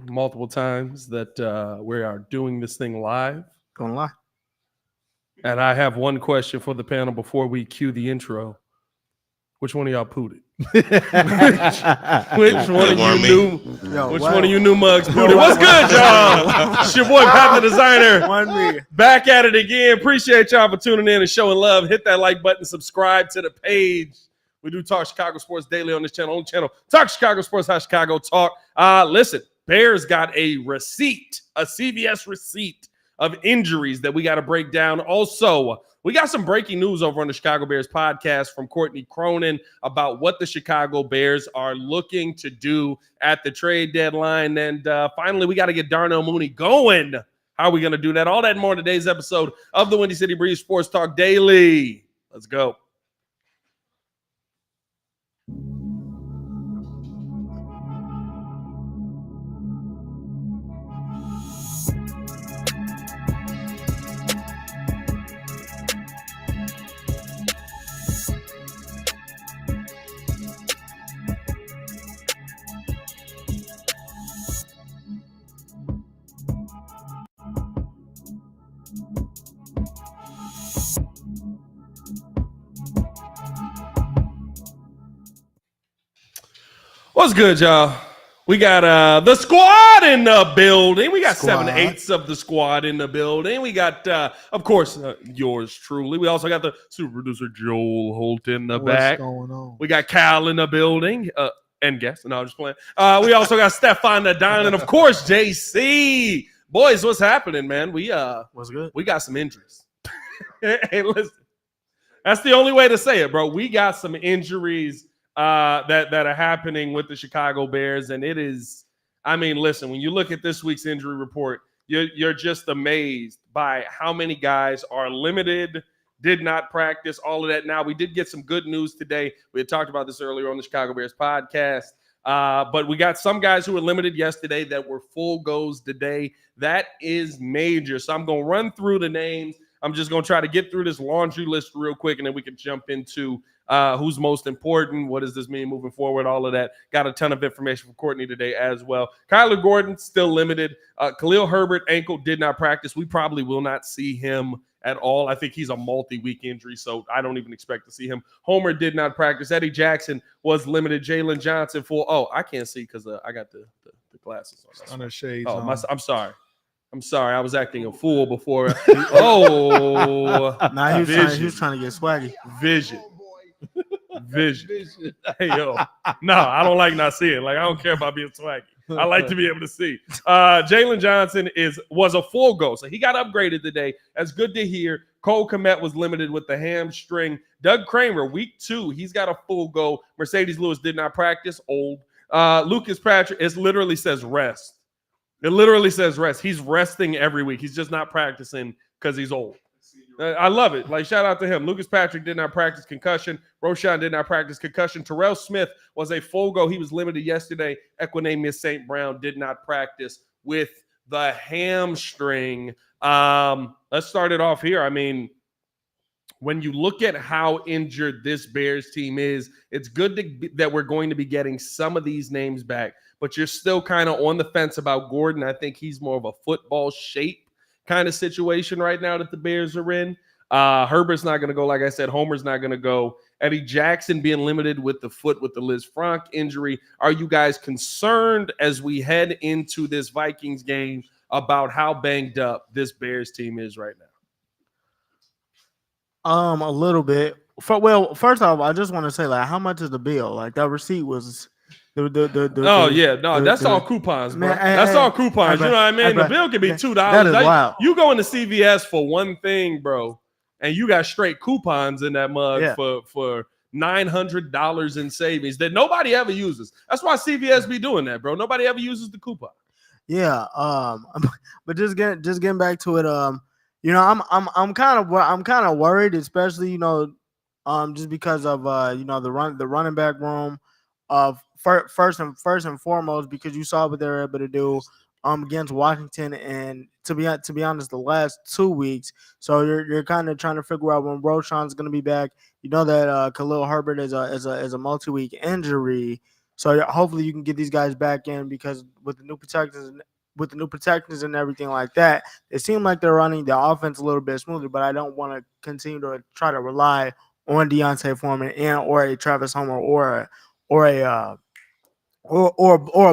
multiple times that we are doing this thing live. Gonna lie. And I have one question for the panel before we cue the intro. Which one of y'all pooted? Which one of you knew? Which one of you new mugs pooted? What's good, y'all? It's your boy Pat the Designer. Back at it again. Appreciate y'all for tuning in and showing love. Hit that like button. Subscribe to the page. We do talk Chicago sports daily on this channel. On the channel, Talk Chicago Sports. How Chicago talk. Listen, Bears got a receipt, a CVS receipt of injuries that we got to break down. Also, we got some breaking news over on the Chicago Bears podcast from Courtney Cronin about what the Chicago Bears are looking to do at the trade deadline. And finally, we got to get Darnell Mooney going. How are we going to do that? All that and more in today's episode of the Windy City Breeze Sports Talk Daily. Let's go. What's good, y'all? We got the squad in the building. We got 7/8 of the squad in the building. We got, of course, yours truly. We also got the super producer Joel Holt in the back. What's going on? We got Cal in the building and guest. No, I'm just playing. We also got Stefan Nadine and, of course, JC. Boys, what's happening, man? What's good? We got some injuries. Hey, listen, that's the only way to say it, bro. We got some injuries that are happening with the Chicago Bears, and it is, I mean, listen, when you look at this week's injury report, you're just amazed by how many guys are limited, did not practice, all of that. Now, we did get some good news today. We had talked about this earlier on the Chicago Bears podcast, but we got some guys who were limited yesterday that were full goes today. That is major. So I'm going to run through the names. I'm just going to try to get through this laundry list real quick, and then we can jump into who's most important, what does this mean moving forward, all of that. Got a ton of information from Courtney today as well. Kyler Gordon, still limited. Khalil Herbert, ankle, did not practice. We probably will not see him at all. I think he's a multi-week injury, so I don't even expect to see him. Homer did not practice. Eddie Jackson was limited. Jalen Johnson, full. Oh, I can't see because I got the glasses on. On the shades. Oh, I'm sorry. I was acting a fool before. Oh. Nah, he was trying to get swaggy. Vision. Hey, yo. No, I don't like not seeing. Like, I don't care about being swaggy. I like to be able to see. Jalen Johnson was a full go, so he got upgraded today. That's good to hear. Cole Kmet was limited with the hamstring. Doug Kramer, week 2, he's got a full go. Mercedes Lewis did not practice. Old. Lucas Patrick, it literally says rest. It literally says rest. He's resting every week. He's just not practicing because he's old. I love it. Like, shout out to him. Lucas Patrick did not practice concussion. Roshan did not practice concussion. Terrell Smith was a full go. He was limited yesterday. Equinemius St. Brown did not practice with the hamstring. Let's start it off here. I mean, when you look at how injured this Bears team is, it's good that we're going to be getting some of these names back, but you're still kind of on the fence about Gordon. I think he's more of a football shape kind of situation right now that the Bears are in. Herbert's not going to go. Like I said, Homer's not going to go. Eddie Jackson being limited with the foot with the Liz Frank injury. Are you guys concerned as we head into this Vikings game about how banged up this Bears team is right now? A little bit. First off, I just want to say, like, how much is the bill? Like, that receipt was that's all coupons, bro. That's all coupons. You know what I mean? The bill could be $2. That is wild. You go into CVS for one thing, bro, and you got straight coupons in that mug for $900 in savings that nobody ever uses. That's why CVS be doing that, bro. Nobody ever uses the coupon. Yeah. But just getting back to it. You know, I'm kind of worried, especially, you know, just because of you know, the running back room of first and foremost, because you saw what they were able to do against Washington, and to be honest, the last 2 weeks. So you're kind of trying to figure out when Roshan's going to be back. You know that Khalil Herbert is a multi-week injury. So hopefully you can get these guys back in because with the new protectors and everything like that, it seemed like they're running the offense a little bit smoother. But I don't want to continue to try to rely on Deontay Foreman and or a Travis Homer or a or a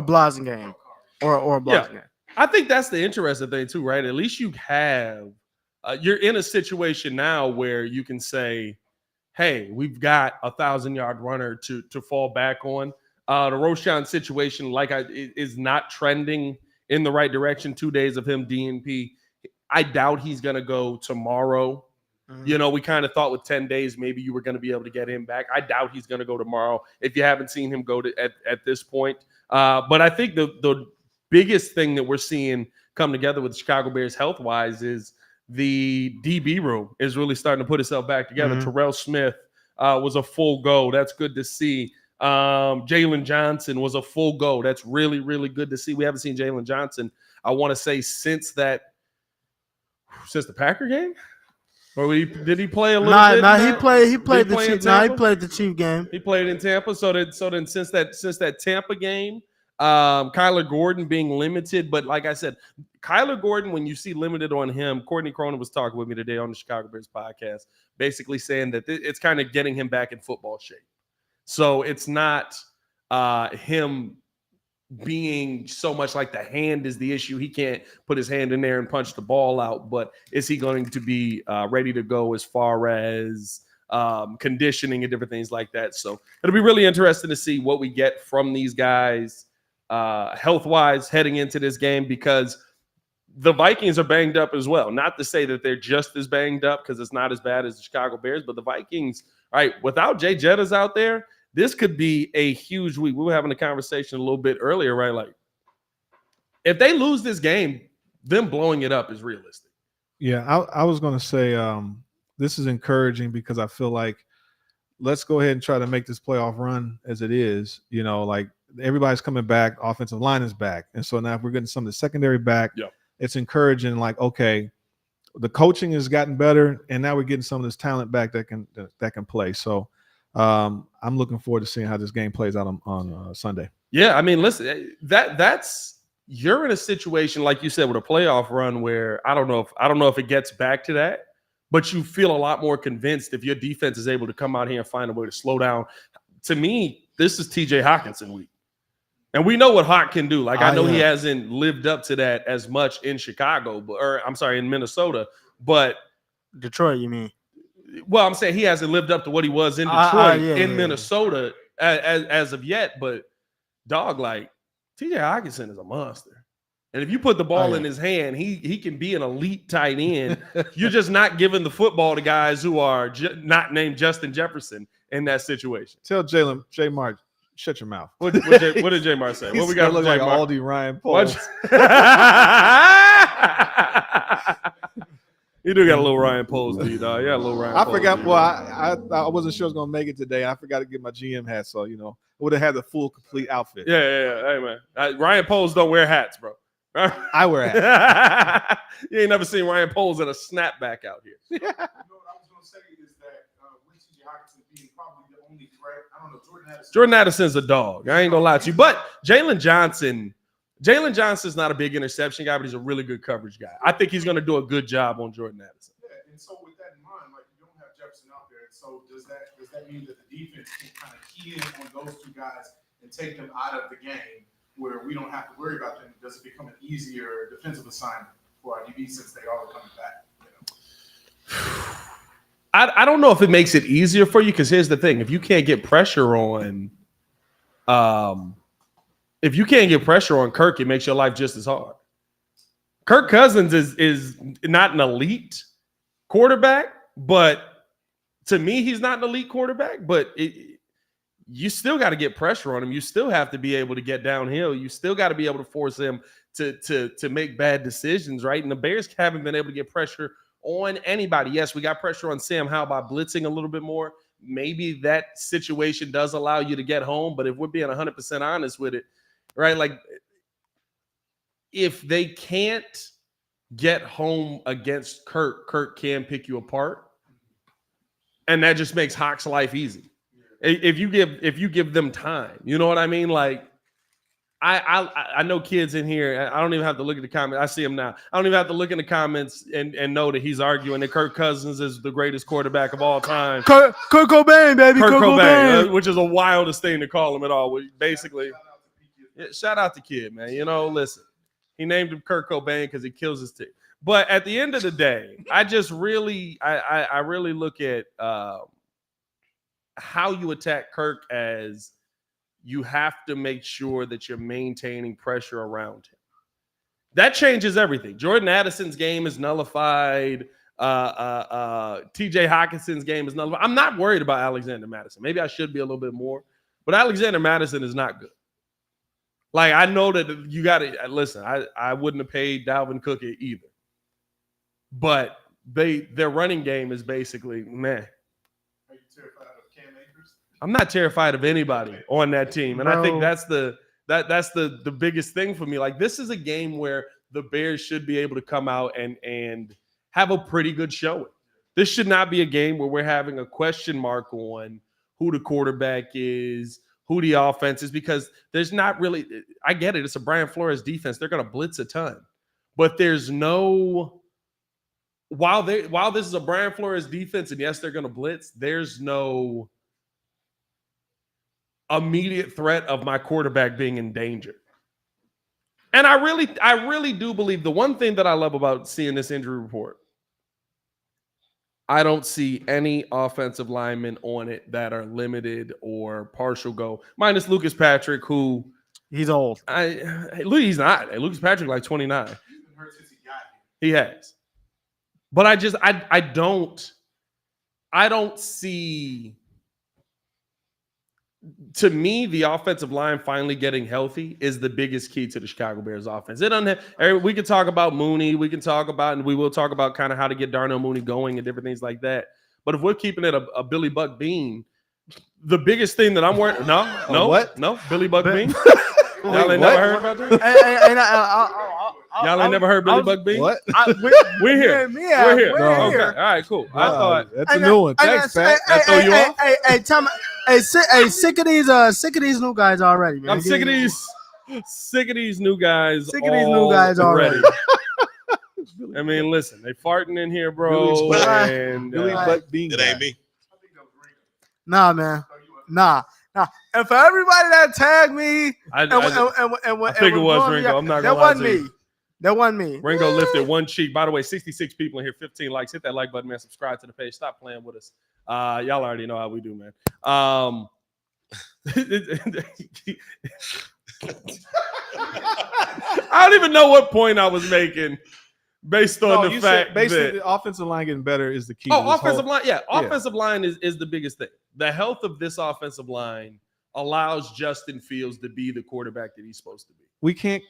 Blasingame or a Yeah, Blasingame. I think that's the interesting thing too, right? At least you have you're in a situation now where you can say, "Hey, we've got 1,000-yard runner to fall back on." The Roshan situation, is not trending in the right direction. 2 days of him DNP. I doubt he's going to go tomorrow. Mhm. We kind of thought with 10 days maybe you were going to be able to get him back. I doubt he's going to go tomorrow if you haven't seen him go at this point. But I think the biggest thing that we're seeing come together with the Chicago Bears health wise is the DB room is really starting to put itself back together. Mhm. Terrell Smith was a full go. That's good to see. Jalen Johnson was a full go. That's really, really good to see. We haven't seen Jalen Johnson, I want to say, since the Packer game. Or did he play a little bit? Nah, he Did played the play in Chief. Nah, he Tampa? played the Chief game. He played in Tampa. So then since that Tampa game, Kyler Gordon being limited, but like I said, Kyler Gordon, when you see limited on him, Courtney Cronin was talking with me today on the Chicago Bears podcast, basically saying that it's kind of getting him back in football shape. So it's not him being so much like the hand is the issue. He can't put his hand in there and punch the ball out, but is he going to be ready to go as far as conditioning and different things like that? So it'll be really interesting to see what we get from these guys health-wise heading into this game, because the Vikings are banged up as well. Not to say that they're just as banged up, because it's not as bad as the Chicago Bears, but the Vikings, right, without Jay Jettas out there, this could be a huge week. We were having a conversation a little bit earlier, right? Like, if they lose this game, them blowing it up is realistic. Yeah, I was going to say this is encouraging because I feel like let's go ahead and try to make this playoff run as it is. Like everybody's coming back, offensive line is back, and so now if we're getting some of the secondary back, it's encouraging. Like, okay, the coaching has gotten better, and now we're getting some of this talent back that can play. So I'm looking forward to seeing how this game plays out on Sunday. Yeah, I mean, listen, that's you're in a situation like you said with a playoff run where I don't know if it gets back to that, but you feel a lot more convinced if your defense is able to come out here and find a way to slow down. To me, this is TJ Hawkinson week. And we know what Hawk can do. Like, I know he hasn't lived up to that as much in Chicago, in Minnesota, but Detroit, you mean? Well, I'm saying he hasn't lived up to what he was in Detroit, Minnesota as of yet. But dog, like TJ Hawkinson is a monster, and if you put the ball in his hand, he can be an elite tight end. You're just not giving the football to guys who are not named Justin Jefferson in that situation. Tell J. Mark, shut your mouth. What did J. Mark say? What we got? Look like Aldi Ryan Poles. You do got a little Ryan Poles, dude. Yeah, a little Ryan. I forgot. Well, I wasn't sure I was gonna make it today. I forgot to get my GM hat, so I would have had the full complete outfit. Yeah. Hey man, Ryan Poles don't wear hats, bro. I wear hats. You ain't never seen Ryan Poles in a snapback out here. You know what I was gonna say is that with TJ Hawkinson being probably the only threat, I don't know, Jordan Addison's a dog. I ain't gonna lie to you, but Jalen Johnson's not a big interception guy, but he's a really good coverage guy. I think he's going to do a good job on Jordan Addison. Yeah, and so with that in mind, like you don't have Jefferson out there, so does that mean that the defense can kind of key in on those two guys and take them out of the game where we don't have to worry about them? Does it become an easier defensive assignment for our DB since they are coming back? I don't know if it makes it easier for you, because here's the thing: if you can't get pressure on, Kirk, it makes your life just as hard. Kirk Cousins is not an elite quarterback, but to me, he's not an elite quarterback. But you still got to get pressure on him. You still have to be able to get downhill. You still got to be able to force him to make bad decisions, right? And the Bears haven't been able to get pressure on anybody. Yes, we got pressure on Sam Howell by blitzing a little bit more. Maybe that situation does allow you to get home, but if we're being 100% honest with it, right? Like, if they can't get home against Kirk can pick you apart. And that just makes Hawk's life easy. If you give them time, you know what I mean? Like I know kids in here. I don't even have to look at the comments. I see them now. I don't even have to look in the comments and know that he's arguing that Kirk Cousins is the greatest quarterback of all time. Kurt Cobain, baby. Kurt Kurt Cobain, Cobain. which is the wildest thing to call him at all. Basically, shout out to kid, man. You know, listen, he named him Kurt Cobain because he kills his team. But at the end of the day, I just really, I really look at how you attack Kirk as you have to make sure that you're maintaining pressure around him. That changes everything. Jordan Addison's game is nullified. TJ Hawkinson's game is nullified. I'm not worried about Alexander Madison. Maybe I should be a little bit more, but Alexander Madison is not good. Like, I know that you got to listen. I wouldn't have paid Dalvin Cook either, but their running game is basically meh. Are you terrified of Cam Akers? I'm not terrified of anybody on that team, and I think that's the biggest thing for me. Like, this is a game where the Bears should be able to come out and have a pretty good showing. This should not be a game where we're having a question mark on who the quarterback is, who the offense is, because there's not really. I get it. It's a Brian Flores defense. They're going to blitz a ton, but there's no. While this is a Brian Flores defense, and yes, they're going to blitz. There's no immediate threat of my quarterback being in danger. And I really do believe the one thing that I love about seeing this injury report, I don't see any offensive linemen on it that are limited or partial go, minus Lucas Patrick, who he's old. He's not. Lucas Patrick like 29. He's been hurt since he got here. He has. But I don't see. To me, the offensive line finally getting healthy is the biggest key to the Chicago Bears offense. We can talk about Mooney. We can talk about, and we will talk about kind of how to get Darnell Mooney going and different things like that. But if we're keeping it a Billy Buck Bean, the biggest thing that I'm worried. No, Billy Buck Bean. Y'all ain't never heard about that? Y'all ain't never heard Billy Buck Bean? What? We're here. We're here. Okay. All right, cool. I thought that's a new one. Thanks, Pat. Sick of these new guys already, man. I'm sick of these new guys. Sick of these new guys already. I mean, listen, they farting in here, bro. Billy Buck Bean. It ain't me. Nah, man. Nah. And for everybody that tagged me, I think it was Ringo. I'm not gonna lie to you. That wasn't me. Ringo lifted one cheek. By the way, 66 people in here, 15 likes. Hit that like button, man. Subscribe to the page. Stop playing with us. Y'all already know how we do, man. I don't even know what point I was making based on the fact basically that the offensive line getting better is the key. Offensive line. Yeah, offensive line is the biggest thing. The health of this offensive line allows Justin Fields to be the quarterback that he's supposed to be. We can't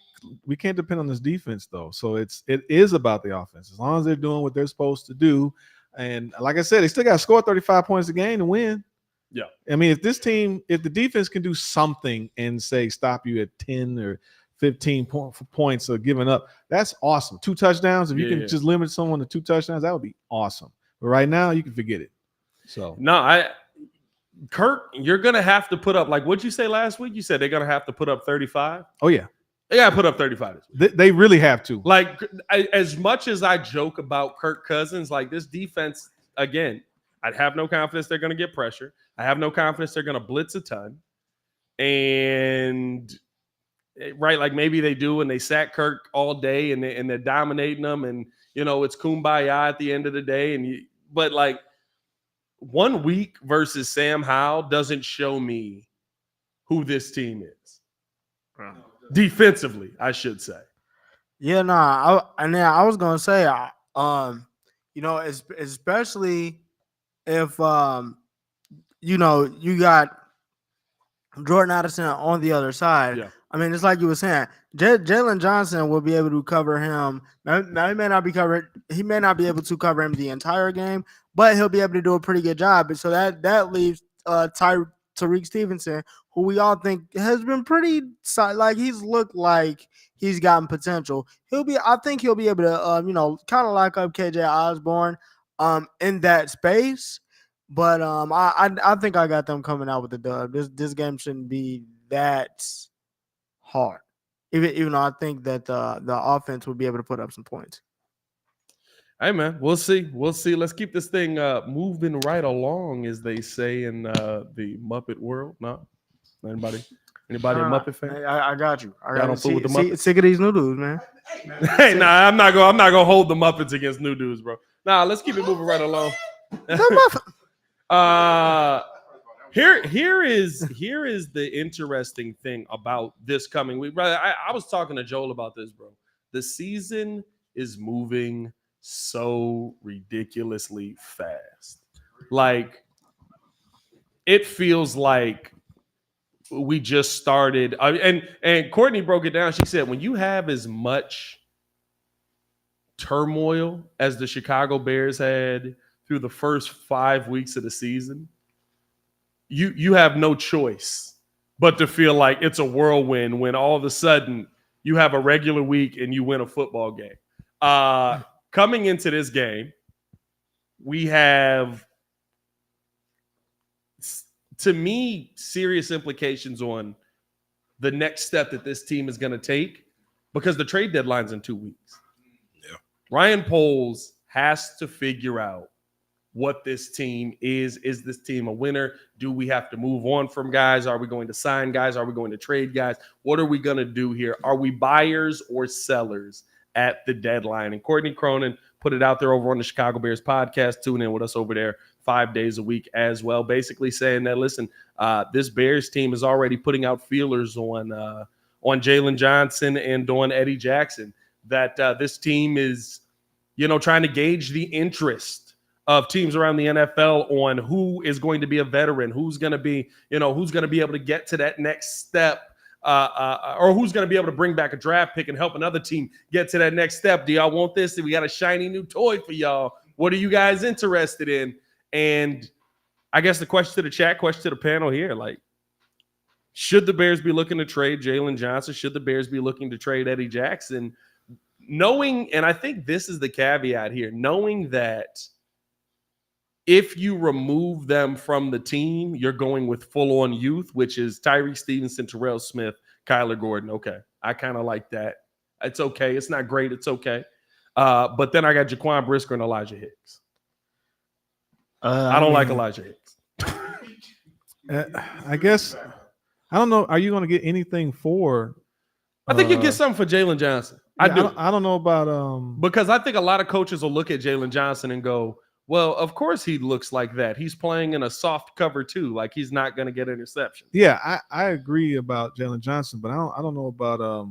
depend on this defense though. So it is about the offense. As long as they're doing what they're supposed to do. And like I said, they still got to score 35 points a game to win. Yeah. I mean, if the defense can do something and say stop you at 10 or 15 points of giving up, that's awesome. 2 touchdowns. If you can just limit someone to 2 touchdowns, that would be awesome. But right now, you can forget it. So Kurt, you're gonna have to put up, like, what'd you say last week? You said they're gonna have to put up 35. Oh yeah. They gotta put up 35 this week. They really have to. Like, as much as I joke about Kirk Cousins, like, this defense, again, I'd have no confidence they're going to get pressure. I have no confidence they're going to blitz a ton. And, right, like, maybe they do and they sack Kirk all day and they're dominating them. And, you know, it's kumbaya at the end of the day. But, like, 1 week versus Sam Howell doesn't show me who this team is. Defensively, I should say. Yeah, I was gonna say, you know, especially if you know, you got Jordan Addison on the other side. Yeah. I mean, it's like you were saying, Jalen Johnson will be able to cover him. Now he may not be able to cover him the entire game, but he'll be able to do a pretty good job. And so that leaves Tariq Stevenson, who we all think has been pretty, like, he's looked like he's gotten potential. I think he'll be able to, you know, kind of lock up KJ Osborne in that space. But I think I got them coming out with the dub. This game shouldn't be that hard. Even though I think that the offense will be able to put up some points. Hey man, we'll see. We'll see. Let's keep this thing moving right along, as they say in the Muppet world. No, anybody a Muppet fan? I got you. I Y'all got don't fool with the Muppets? sick of these noodles, man. Hey, man. Hey, nah, I'm not gonna hold the Muppets against new dudes, bro. Nah, let's keep it moving right along. Here is the interesting thing about this coming week. Brother, I was talking to Joel about this, bro. The season is moving so ridiculously fast. Like, it feels like we just started. And Courtney broke it down. She said, when you have as much turmoil as the Chicago Bears had through the first 5 weeks of the season, you have no choice but to feel like it's a whirlwind when all of a sudden you have a regular week and you win a football game. Coming into this game, we have, to me, serious implications on the next step that this team is going to take, because the trade deadline's in 2 weeks. Yeah. Ryan Poles has to figure out what this team is. Is this team a winner? Do we have to move on from guys? Are we going to sign guys? Are we going to trade guys? What are we going to do here? Are we buyers or sellers at the deadline? And Courtney Cronin put it out there over on the Chicago Bears podcast. Tune in with us over there 5 days a week as well, basically saying that, listen, this Bears team is already putting out feelers on Jalen Johnson and on Eddie Jackson, that this team is, trying to gauge the interest of teams around the NFL on who is going to be a veteran, who's going to be, who's going to be able to get to that next step, or who's going to be able to bring back a draft pick and help another team get to that next step. Do y'all want this? We got a shiny new toy for y'all. What are you guys interested in? And I guess the question to the chat, question to the panel here, like, should the Bears be looking to trade Jalen Johnson? Should the Bears be looking to trade Eddie Jackson? Knowing, and I think this is the caveat here, knowing that if you remove them from the team, you're going with full-on youth, which is Tyreek Stevenson, Terrell Smith, Kyler Gordon. Okay, I kind of like that. It's okay. It's not great. It's okay. But then I got Jaquan Brisker and Elijah Hicks. I don't like Elijah Hicks. I guess, I don't know. Are you going to get anything for? I think you get something for Jalen Johnson. I don't know about because I think a lot of coaches will look at Jalen Johnson and go, well, of course he looks like that. He's playing in a soft cover too. Like, he's not going to get interception. Yeah, I agree about Jalen Johnson, but I don't know about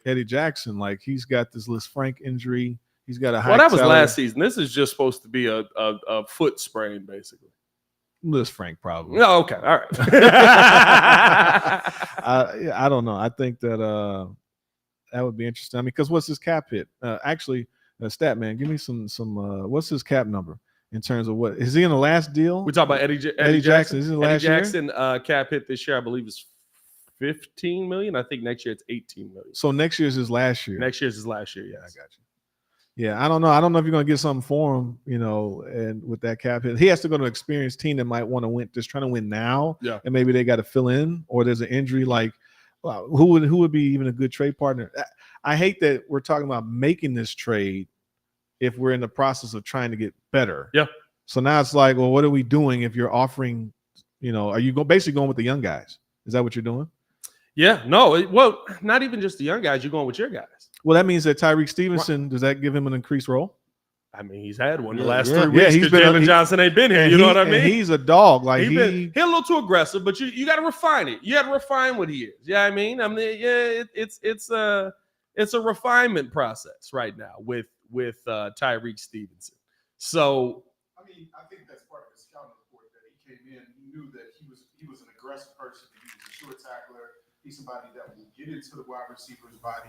Eddie Jackson. Like, he's got this Liz Frank injury. He's got a high. Well, that was last season. This is just supposed to be a foot sprain, basically. Liz Frank, probably. Oh, okay, all right. I don't know. I think that that would be interesting. I mean, because what's his cap hit? Actually, stat man, give me some. What's his cap number in terms of what is he in the last deal? We talk about Eddie Jackson. Is it Eddie last Jackson cap hit this year, I believe, is $15 million. I think next year it's $18 million. So next year's his last year. Next year's his last year. Yeah, I got you. Yeah, I don't know. I don't know if you're going to get something for him, and with that cap hit, he has to go to an experienced team that might want to win, just trying to win now. Yeah, and maybe they got to fill in, or there's an injury. Like, who would be even a good trade partner? I hate that we're talking about making this trade if we're in the process of trying to get better. Yeah. So now it's like, well, what are we doing if you're offering? Are you basically going with the young guys? Is that what you're doing? Yeah. No. Well, not even just the young guys. You're going with your guys. Well, that means that Tyreek Stevenson, does that give him an increased role? I mean, he's had one the last 3 weeks. Yeah, he's been. Jalen Johnson ain't been here. You know what I mean? He's a dog. Like he's a little too aggressive, but you got to refine it. You got to refine what he is. Yeah, it's a refinement process right now with Tyreek Stevenson. So, I mean, I think that's part of his scouting report that he came in. He knew that he was an aggressive person. He was a short tackler. He's somebody that will get into the wide receiver's body.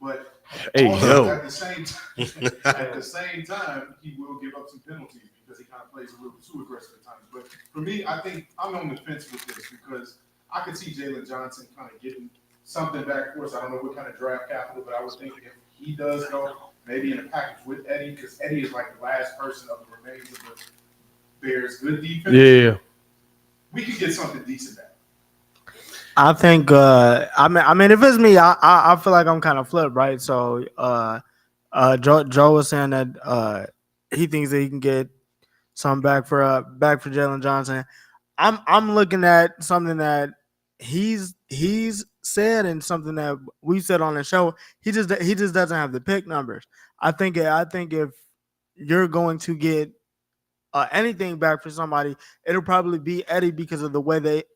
But at the same time, he will give up some penalties because he kind of plays a little too aggressive at times. But for me, I think I'm on the fence with this because I could see Jalen Johnson kind of getting something back for us. I don't know what kind of draft capital, but I was thinking if he does go, maybe in a package with Eddie, because Eddie is like the last person of the remains of the Bears' good defense, Yeah. we could get something decent back. I think I mean if it's me, I feel like I'm kind of flipped, right? So Joe was saying that he thinks that he can get some back for Jalen Johnson. I'm looking at something that he's said and something that we said on the show. He just doesn't have the pick numbers. I think if you're going to get anything back for somebody, it'll probably be Eddie because of the way that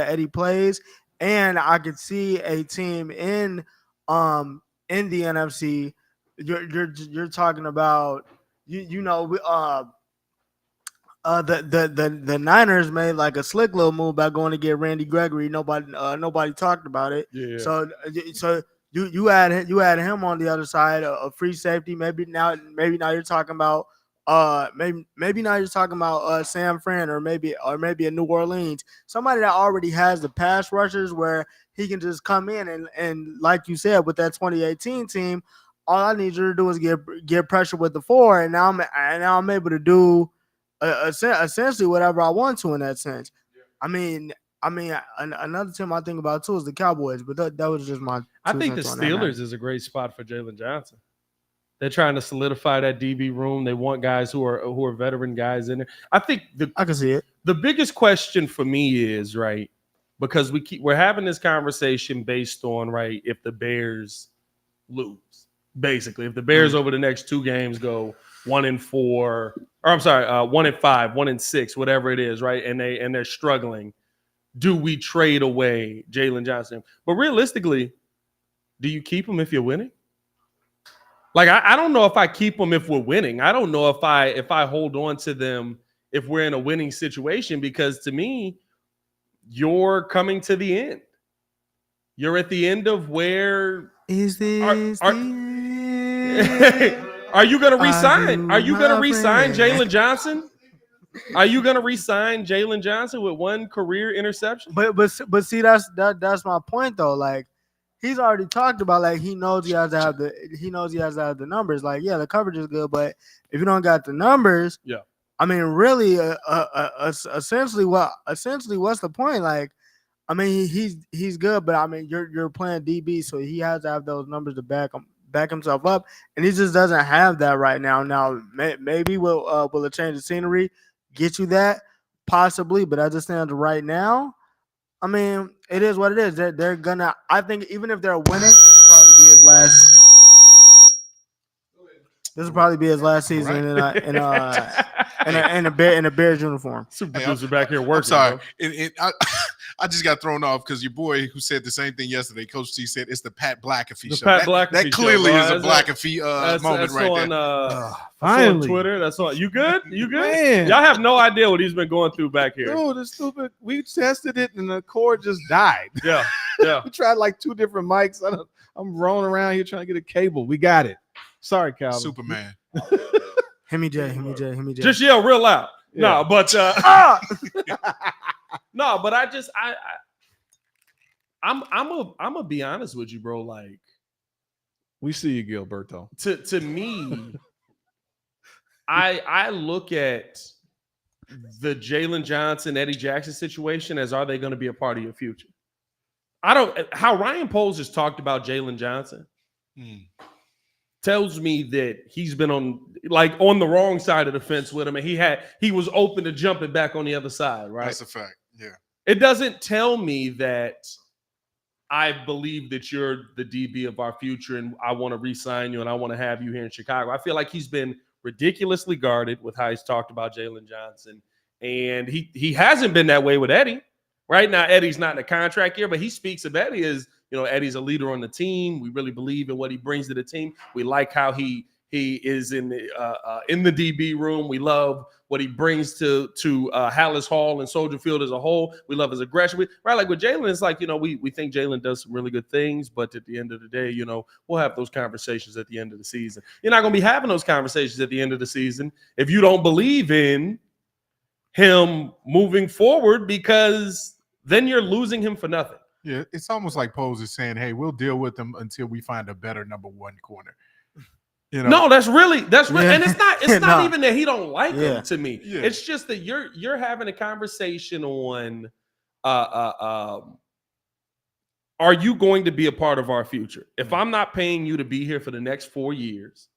Eddie plays, and I could see a team in the NFC. You're talking about the Niners made like a slick little move by going to get Randy Gregory. Nobody talked about it. Yeah. So you add him on the other side, a free safety. Maybe now you're talking about maybe now you're talking about Sam Fran or maybe a New Orleans, somebody that already has the pass rushers where he can just come in and like you said with that 2018 team, all I need you to do is get pressure with the 4, and now I'm able to do essentially whatever I want to in that sense. I mean, another team I think about too is the Cowboys, but that was just my. I think the Steelers is a great spot for Jalen Johnson. They're trying to solidify that DB room. They want guys who are veteran guys in there. I think I can see it. The biggest question for me is, right, because we're having this conversation based on, right, if the Bears lose. Basically, if the Bears over the next 2 games go 1-4, or I'm sorry, 1-5, 1-6, whatever it is, right, and they're struggling, do we trade away Jalen Johnson? But realistically, do you keep him if you're winning? Like I don't know if I keep them if we're winning. I don't know if I hold on to them if we're in a winning situation, because to me, you're coming to the end. You're at the end of where is this are you going to resign? Are you going to resign Jalen Johnson? Are you going to resign Jalen Johnson with 1 career interception? But see that's my point though. Like he's already talked about, like he knows he has to have the numbers. Like yeah, the coverage is good, but if you don't got the numbers, yeah. I mean, really, essentially, what's the point? Like, I mean, he's good, but I mean, you're playing DB, so he has to have those numbers to back himself up, and he just doesn't have that right now. Now, maybe will a change of scenery get you that? Possibly, but as it stands right now, I mean, it is what it is. They're gonna. I think even if they're winning, this will probably be his last. This will probably be his last season in a Bears uniform. Super producer back here working. I'm sorry. I just got thrown off because your boy who said the same thing yesterday, Coach T, said it's the Pat McAfee show. That clearly is a McAfee moment right there. Finally, on Twitter. That's on. You good? You good? Man. Y'all have no idea what he's been going through back here. Dude, it's stupid. We tested it and the cord just died. Yeah. We tried like 2 different mics. I'm rolling around here trying to get a cable. We got it. Sorry, Calvin. Superman. Himmy J. Just yell real loud. Yeah. No, but no, but I'm gonna be honest with you, bro. Like, we see you, Gilberto. To me, I look at the Jalen Johnson, Eddie Jackson situation as, are they going to be a part of your future? How Ryan Poles has talked about Jalen Johnson tells me that he's been on the wrong side of the fence with him, and he was open to jumping back on the other side, right? That's a fact. Yeah. It doesn't tell me that I believe that you're the DB of our future and I want to re-sign you and I want to have you here in Chicago. I feel like he's been ridiculously guarded with how he's talked about Jalen Johnson, and he hasn't been that way with Eddie. Right now, Eddie's not in a contract year, but he speaks of Eddie as, Eddie's a leader on the team. We really believe in what he brings to the team. We like how he is in the DB room. We love what he brings to Hallis Hall and Soldier Field as a whole. We love his aggression. Right, like with Jalen, it's like, we think Jalen does some really good things, but at the end of the day, we'll have those conversations at the end of the season. You're not going to be having those conversations at the end of the season if you don't believe in him moving forward, because then you're losing him for nothing. Yeah, it's almost like Poles is saying, hey, we'll deal with him until we find a better number 1 corner. No, that's really, and it's not even that he don't like him. To me, Yeah. it's just that you're having a conversation on, are you going to be a part of our future? If I'm not paying you to be here for the next 4 years,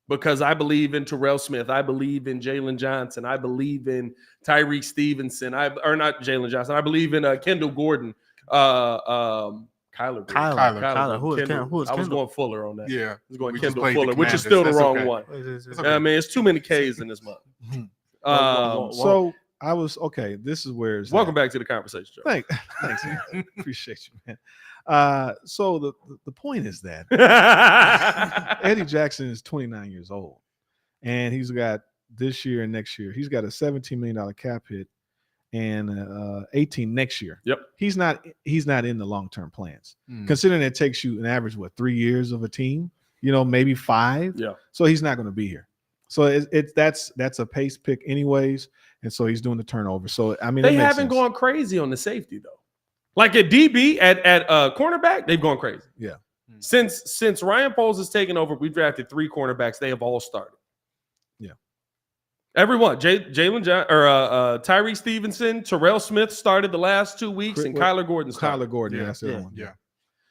because I believe in Terrell Smith, I believe in Jalen Johnson, I believe in Tyreek Stevenson, or not Jalen Johnson, I believe in Kendall Gordon, Kyler. Who is Kendall? I was going Fuller on that. Yeah, I was going we just Kendall played the Fuller, which is Commanders. still the That's wrong okay. one. Okay. I mean, it's too many K's in this month. So I was okay. This is where it's welcome back to the conversation, Joe. Thanks, man. Appreciate you, man. So the point is that Eddie Jackson is 29 years old, and he's got this year and next year. He's got a $17 million cap hit and 18 next year. Yep. He's not in the long-term plans. Considering it takes you an average 3 years of a team, maybe 5. Yeah. So he's not going to be here. So that's a pace pick anyways, and so he's doing the turnover. So I mean, they haven't gone crazy on the safety though. Like at DB at cornerback, they've gone crazy. Yeah. Since Ryan Poles has taken over, we've drafted 3 cornerbacks. They have all started. Yeah. Everyone, Jalen Tyreek Stevenson, Terrell Smith started the last 2 weeks, and Kyler Gordon started. Kyler Gordon, that's the other one. Yeah.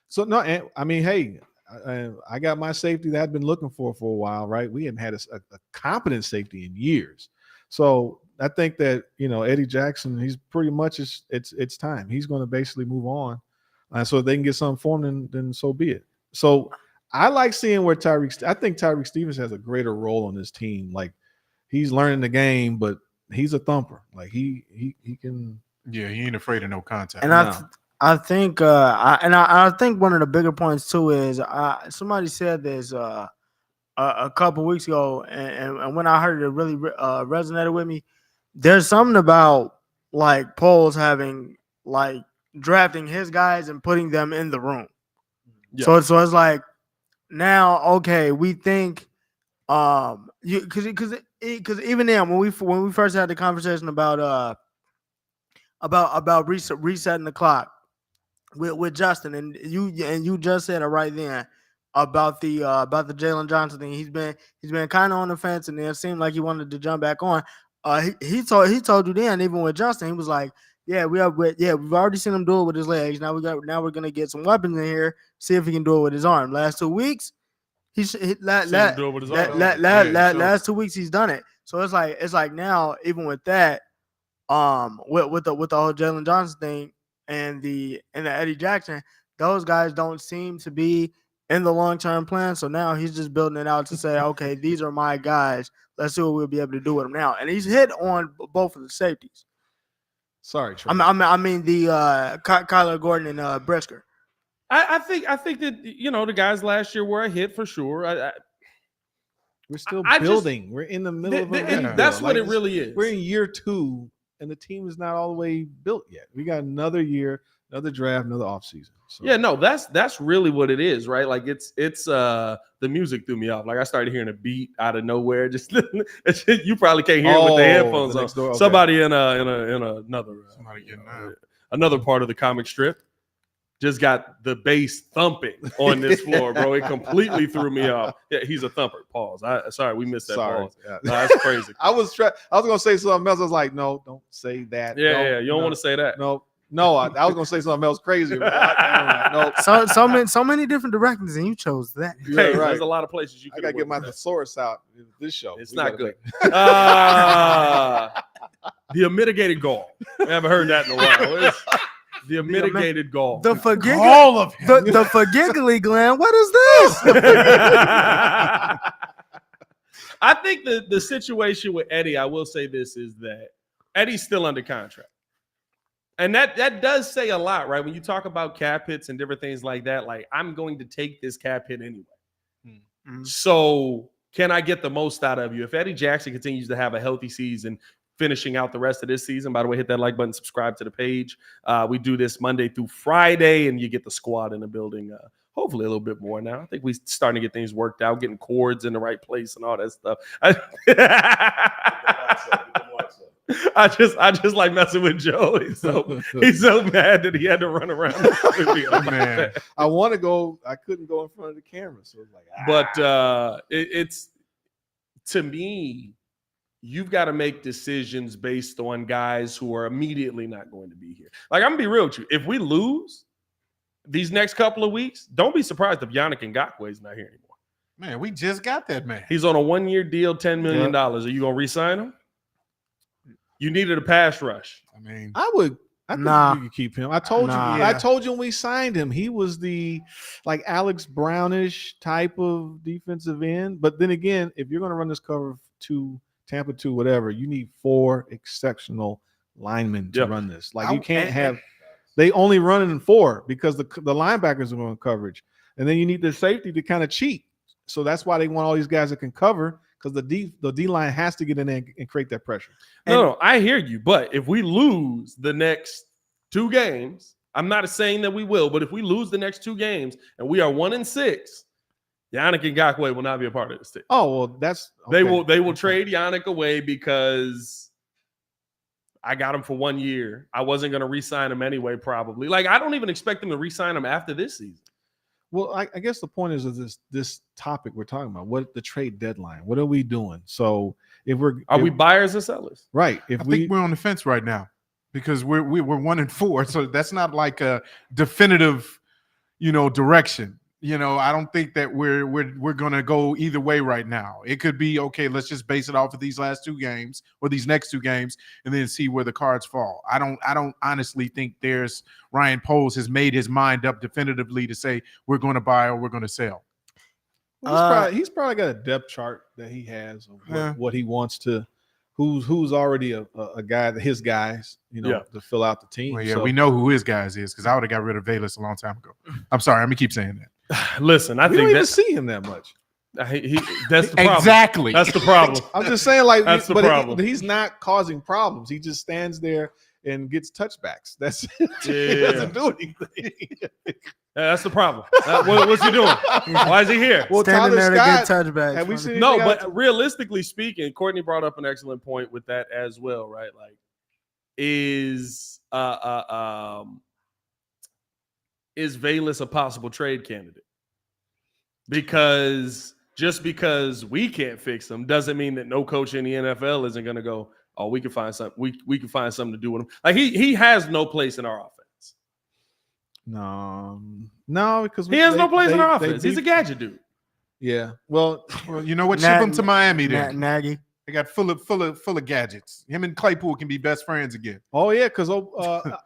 So no, I mean, hey, I got my safety that I've been looking for a while, right? We hadn't had a competent safety in years. So I think that, Eddie Jackson, he's pretty much, it's time. He's going to basically move on. So if they can get something for him, then so be it. So I like seeing where I think Tyreek Stevens has a greater role on this team. Like, he's learning the game, but he's a thumper. Like he can. Yeah, he ain't afraid of no contact. And I think I think one of the bigger points too is somebody said this a couple weeks ago, and when I heard it, really resonated with me. There's something about like Poles having like drafting his guys and putting them in the room. Yeah. So it's like now, okay, we think because even then when we first had the conversation about resetting the clock with Justin, and you just said it right then about the Jalen Johnson thing. He's been kind of on the fence, and it seemed like he wanted to jump back on. He told you then, even with Justin, he was like, we've already seen him do it with his legs. Now we're gonna get some weapons in here, see if he can do it with his arm. Last 2 weeks, last 2 weeks he's done it. So it's like now, even with that, with the whole Jalen Johnson thing and the Eddie Jackson, those guys don't seem to be in the long-term plan. So now he's just building it out to say, okay, these are my guys. Let's see what we'll be able to do with them now. And he's hit on both of the safeties. Sorry, Trey. I mean the Kyler Gordon and Brisker. I think that the guys last year were a hit for sure. We're still building. We're in the middle of it. That's what it really is. We're in year 2, and the team is not all the way built yet. We got another year, another draft, another offseason. So. Yeah, no, that's really what it is, right? Like it's the music threw me off. Like I started hearing a beat out of nowhere. Just you probably can't hear it with the headphones on. Okay. Somebody in another part of the comic strip just got the bass thumping on this floor, bro. It completely threw me off. Yeah, he's a thumper. Pause. Sorry, we missed that. Pause. Yeah. No, that's crazy. I was gonna say something else. I was like, no, don't say that. Yeah, you don't want to say that. No, I was gonna say something else crazy. No. So many different directions, and you chose that. Yeah, right. There's a lot of places you. I gotta get my thesaurus out. This show, it's not good. The unmitigated gall. I haven't heard that in a while. The unmitigated gall. The forgiggly gland. What is this? I think the situation with Eddie, I will say this, is that Eddie's still under contract. And that does say a lot, right? When you talk about cap hits and different things like that, like I'm going to take this cap hit anyway. Mm-hmm. So can I get the most out of you? If Eddie Jackson continues to have a healthy season, finishing out the rest of this season, by the way, hit that like button, subscribe to the page. We do this Monday through Friday, and you get the squad in the building. Hopefully a little bit more now. I think we're starting to get things worked out, getting cords in the right place and all that stuff. I just like messing with Joe. He's so mad that he had to run around. Man, I want to go. I couldn't go in front of the camera, so it's like. But it's to me, you've got to make decisions based on guys who are immediately not going to be here. Like, I'm gonna be real with you. If we lose these next couple of weeks, don't be surprised if Yannick Ngakoue is not here anymore. Man, we just got that man. He's on a 1-year deal, $10 million. Are you gonna re-sign him? You needed a pass rush. I mean, I think you could keep him. I told you. Yeah. I told you when we signed him, he was the like Alex Brownish type of defensive end. But then again, if you're going to run this cover 2, Tampa 2, whatever, you need 4 exceptional linemen to run this. Like you can't have. They only run it in 4 because the linebackers are going coverage, and then you need the safety to kind of cheat. So that's why they want all these guys that can cover. Because the D line has to get in there and create that pressure. No, I hear you. But if we lose the next 2 games, I'm not saying that we will, but if we lose the next 2 games and we are 1-6, Yannick Ngakoue will not be a part of this team. Oh well, that's okay. They will trade Yannick away because I got him for 1 year. I wasn't going to re-sign him anyway, probably. Like I don't even expect them to re-sign him after this season. Well, I guess the point is this topic we're talking about. What the trade deadline? What are we doing? So if we buyers or sellers? Right. I think we're on the fence right now because we're 1-4. So that's not like a definitive, direction. I don't think that we're gonna go either way right now. It could be okay. Let's just base it off of these last 2 games or these next 2 games, and then see where the cards fall. I don't honestly think Ryan Poles has made his mind up definitively to say we're going to buy or we're going to sell. Well, he's probably got a depth chart that he has of what he wants to. Who's already a guy that his guys, to fill out the team. Well, yeah, we know who his guys is because I would have got rid of Bayless a long time ago. I'm sorry, I'm gonna keep saying that. Listen, I think don't even see him that much. That's the problem. Exactly. That's the problem. I'm just saying, like, that's the problem. He's not causing problems. He just stands there and gets touchbacks. That's it. He doesn't do anything. That's the problem. What's he doing? Why is he here? Well, standing there to get touchbacks. Have we seen no, but realistically speaking, Courtney brought up an excellent point with that as well, right? Like, is Bayless a possible trade candidate? Because just because we can't fix him doesn't mean that no coach in the NFL isn't going to go, oh, we can find something. We can find something to do with him. Like he has no place in our offense. No, because he has no place in our offense. He's a gadget dude. Yeah. Well, you know what? Ship him to Miami then. Nagy. They got full of gadgets. Him and Claypool can be best friends again. Oh yeah, because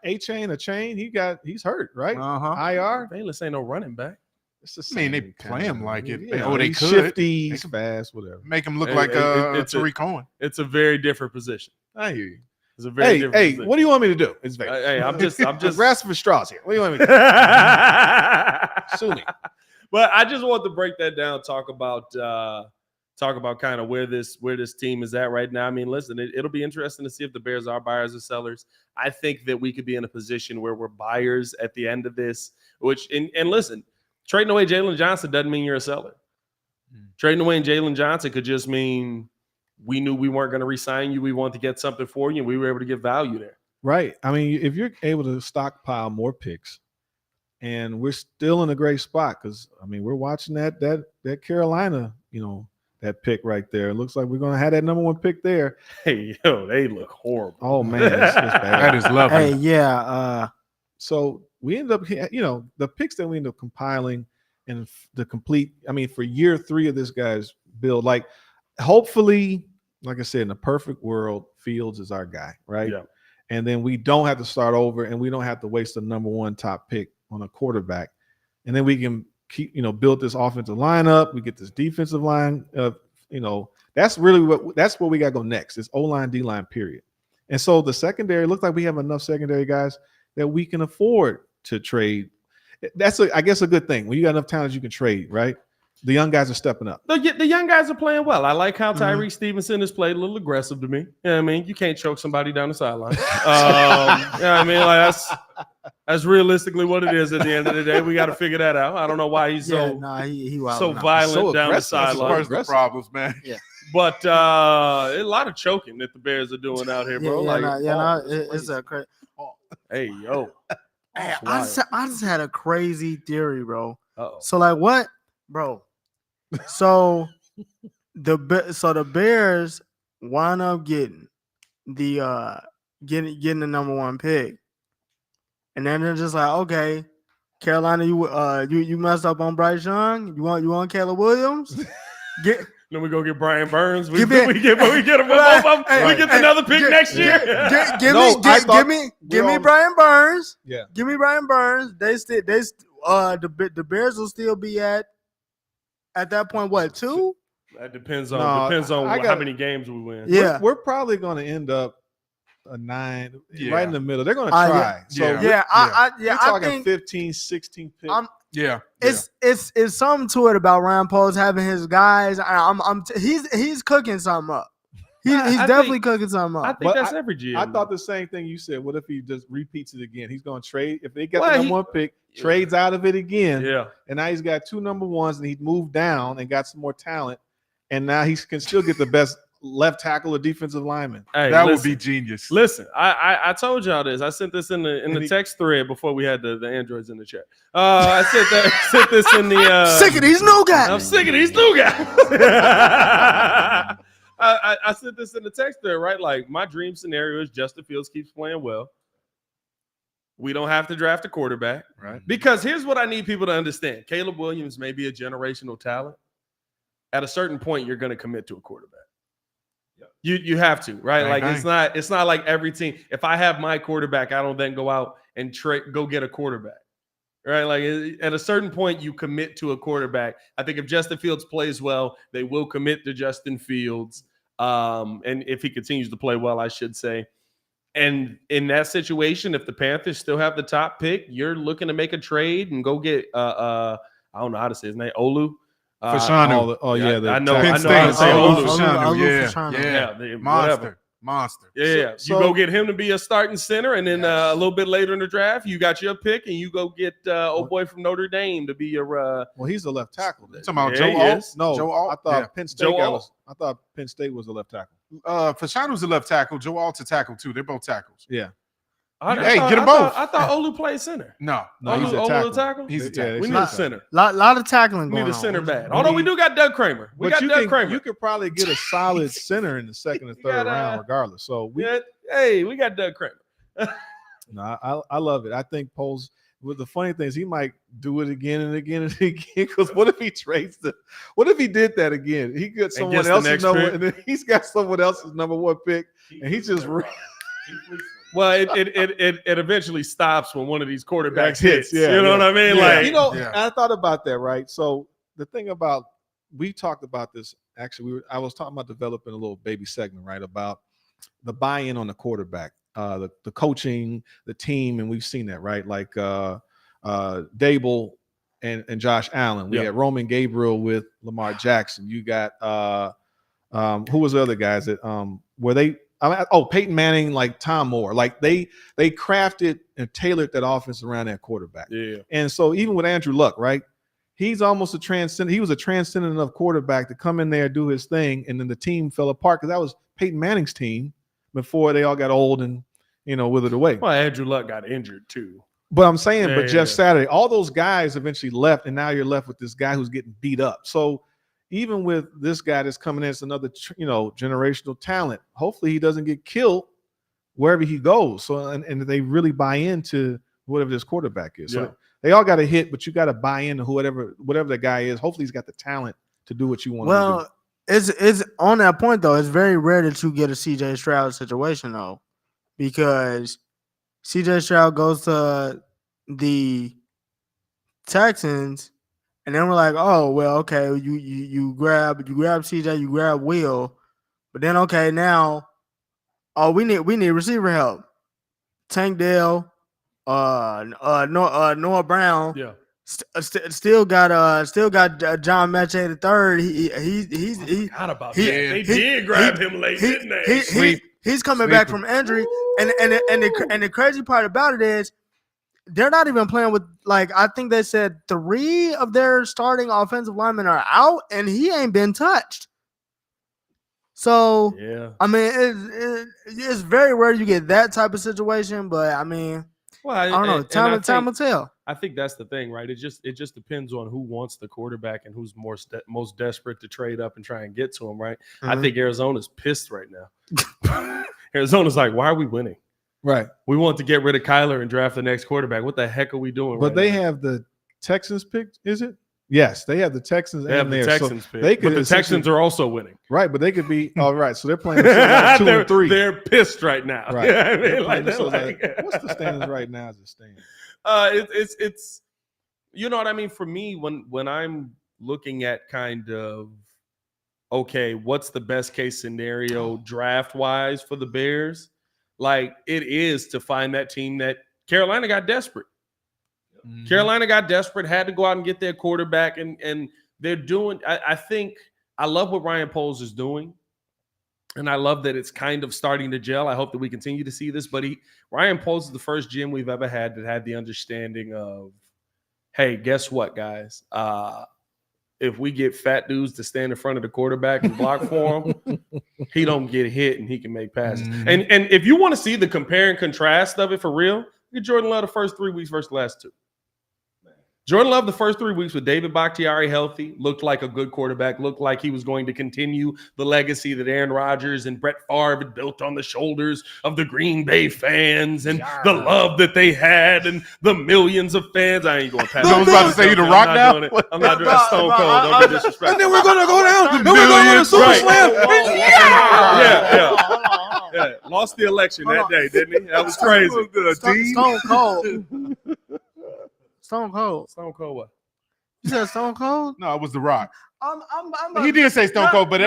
A-Chain, he's hurt, right? IR. Bayless ain't no running back. It's the same. They play him like it. Yeah, they he's could. Shifty, he's fast, whatever. Make him look like Tariq Cohen. It's a very different position. I hear you. It's a very different position. What do you want me to do? It's I'm just grasping for straws here. What do you want me to do? Sue me. But I just want to break that down. Talk about kind of where this team is at right now. I mean, listen, it'll be interesting to see if the Bears are buyers or sellers. I think that we could be in a position where we're buyers at the end of this. And listen, trading away Jalen Johnson doesn't mean you're a seller. Trading away Jalen Johnson could just mean we knew we weren't going to re-sign you. We wanted to get something for you, and we were able to get value there. Right. I mean, if you're able to stockpile more picks, and we're still in a great spot because we're watching that Carolina, that pick right there. It looks like we're going to have that number 1 pick there. Hey, they look horrible. Oh man, it's bad. That is lovely. Hey, yeah. So we end up, the picks that we end up compiling and the complete. For year 3 of this guy's build, like hopefully, like I said, in a perfect world, Fields is our guy, right? Yeah. And then we don't have to start over, and we don't have to waste the number 1 top pick on a quarterback, and then we can keep, build this offensive line up. We get this defensive line. That's really that's what we got to go next. It's O-line, D-line, period. And so the secondary looks like we have enough secondary guys that we can afford to trade. That's I guess a good thing when you got enough talent you can trade, right? The young guys are stepping up. The young guys are playing well. I like how Tyreek Stevenson has played a little aggressive to me. You know what I mean? You can't choke somebody down the sideline. Like that's realistically what it is at the end of the day. We got to figure that out. I don't know why he's so violent down the sideline. That's the problems, man. Yeah. But a lot of choking that the Bears are doing out here, bro. It's a crazy. Hey, yo. Hey, It's I just had a crazy theory, bro. Uh-oh. So like what, bro? So the Bears wound up getting the getting the number 1 pick, and then they're just like, okay, Carolina, you messed up on Bryce Young. You want Caleb Williams? Then we go get Brian Burns. We Give me- get him both of them. Hey, We get another pick next year. Give me Brian Burns. Yeah. Give me Brian Burns. The Bears will still be at that point. What, 2? That depends on how many games we win. Yeah. We're probably going to end up a 9 Yeah. right in the middle. They're going to try. Yeah. We're I talking think 15, 16 picks. it's something to it about Ryan Poles having his guys. He's cooking something up. He's definitely cooking something up. I think But that's every GM. I thought the same thing you said. What if he just repeats it again? He's going to trade. If they get Well, the number 1 pick, trades out of it again. Yeah. And now he's got 2 number 1s, and he's moved down and got some more talent. And now he can still get the best left tackle or defensive lineman. Hey, That listen, would be genius. Listen, I told y'all this. I sent this in the text thread before we had the androids in the chat. I sent this in the sick of these new guys. I'm sick of these new guys. I sent this in the text thread, right? Like, my dream scenario is Justin Fields keeps playing well. We don't have to draft a quarterback. Right. Because here's what I need people to understand. Caleb Williams may be a generational talent. At a certain point, you're going to commit to a quarterback. You have to, right? Bang, Like, it's not like every team. If I have my quarterback, I don't then go out and go get a quarterback, right? Like, at a certain point, you commit to a quarterback. I think if Justin Fields plays well, they will commit to Justin Fields. And if he continues to play well, I should say. And in that situation, if the Panthers still have the top pick, you're looking to make a trade and go get I don't know how to say his name, Olu. Fashanu. I know Penn how State. to say Olu Olu. Fashanu. Yeah, Monster. Yeah. So- You go get him to be a starting center, and then a little bit later in the draft, you got your pick, and you go get old boy from Notre Dame to be your. Well, he's a left tackle. Then. Talking about Yeah, Joe he Alt? is. No, Joe Alt? I thought Yeah. Penn State Joe guy Alt. was. I thought Penn State was a left tackle. Fashanu's a left tackle. Joe Alt's a tackle too. They're both tackles. Yeah. Hey, get them both. I thought Olu played center. No, he's a Olu tackle. a tackle. He's a Yeah, tackle. We he's need a a center. Lot of tackling We going need a on. center back. Although we do got Doug Kramer. We got Doug Kramer. You could probably get a solid center in the second and third round, regardless. So we got Doug Kramer. No, I love it. I think Poles. Well, the funny thing is he might do it again and again and again. Because what if he trades what if he did that again? He got someone gets the else's next number, pick. and then he's got someone else's number 1 pick, and he just. Well, it eventually stops when one of these quarterbacks Hits, hits. yeah, You know yeah. what I mean? Yeah. Like, I thought about that, right? So the thing about we talked about this actually. I was talking about developing a little baby segment, right? About the buy-in on the quarterback, the coaching, the team, and we've seen that, right? Like Dable and Josh Allen. We had Roman Gabriel with Lamar Jackson. You got who was the other guys that were they? Peyton Manning, like Tom Moore, like they crafted and tailored that offense around that quarterback. yeah. And so even with Andrew Luck, right? He's almost a transcendent. He was a transcendent enough quarterback to come in there, do his thing, and then the team fell apart because that was Peyton Manning's team before they all got old and withered away. Well, Andrew Luck got injured too. But I'm saying, Yeah, Jeff yeah. Saturday, all those guys eventually left, and now you're left with this guy who's getting beat up. So even with this guy that's coming in as another, generational talent, hopefully he doesn't get killed wherever he goes. So and they really buy into whatever this quarterback is. Yeah. So they all got to hit, but you got to buy into whatever the guy is. Hopefully he's got the talent to do what you want him to do. It's on that point though. It's very rare that you get a CJ Stroud situation though, because CJ Stroud goes to the Texans, and then we're like, oh well, okay, you grab CJ, you grab Will, but then okay now, we need receiver help. Tank Dell, Noah Brown, Yeah. still got John Mechie the third. He Forgot about he- that. They he- did grab him late, didn't they? he's coming back from injury, and the crazy part about it is they're not even playing with, like, I think they said 3 of their starting offensive linemen are out, and he ain't been touched. So Yeah. I mean, it's very rare you get that type of situation, but I mean, Well, I don't know. Time will tell. I think that's the thing, right? It just depends on who wants the quarterback and who's most desperate to trade up and try and get to him, right? I think Arizona's pissed right now. Arizona's like, why are we winning? Right. We want to get rid of Kyler and draft the next quarterback. What the heck are we doing? But right they now? have the Texans picked, is it? Yes, they have the Texans. They have the there. Texans so pick, they could but the Texans are also winning. Right, but they could be all right. So they're playing like 2 and 3. They're pissed right now. Right. You know what I mean? They're Like, playing they're like, what's the standings right now as it stands? It's you know what I mean. For me, when I'm looking at kind of okay, what's the best case scenario draft wise for the Bears? Like it is to find that team that Carolina got desperate. Mhm. Carolina got desperate, had to go out and get their quarterback, and they're doing. I think I love what Ryan Poles is doing, and I love that it's kind of starting to gel. I hope that we continue to see this. But Ryan Poles is the first GM we've ever had that had the understanding of, hey, guess what, guys? If we get fat dudes to stand in front of the quarterback and block for him, he don't get hit and he can make passes. Mhm. And if you want to see the compare and contrast of it for real, look at Jordan Love the first 3 weeks versus the last 2. Jordan Love the first 3 weeks with David Bakhtiari healthy, looked like a good quarterback, looked like he was going to continue the legacy that Aaron Rodgers and Brett Favre had built on the shoulders of the Green Bay fans and the love that they had and the millions of fans. I ain't going past I was about to say you the Rock now. I'm not doing that. Stone Cold. Don't be disrespectful. And then we're gonna go down. Then we're going to Right. SummerSlam. Yeah. Lost the election that day, didn't he? That was crazy. Stone Cold. Stone Cold. Stone Cold what? You said Stone Cold? No, it was the Rock. I'm He did say Stone Cold, but he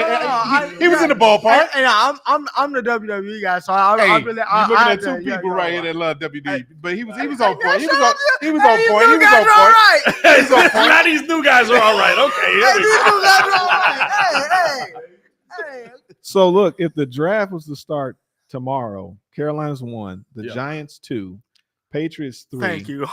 was in the Hey, ballpark. hey, I'm the WWE guy, so I Hey, really. you're looking at two people right here that love WWE, but he was on point. He was on point. He was on point. He was on point. Now these new guys are all right. Okay, here we go. Hey. So look, if the draft was to start tomorrow, Carolina's 1, the Yeah. Giants 2, Patriots 3. Thank you,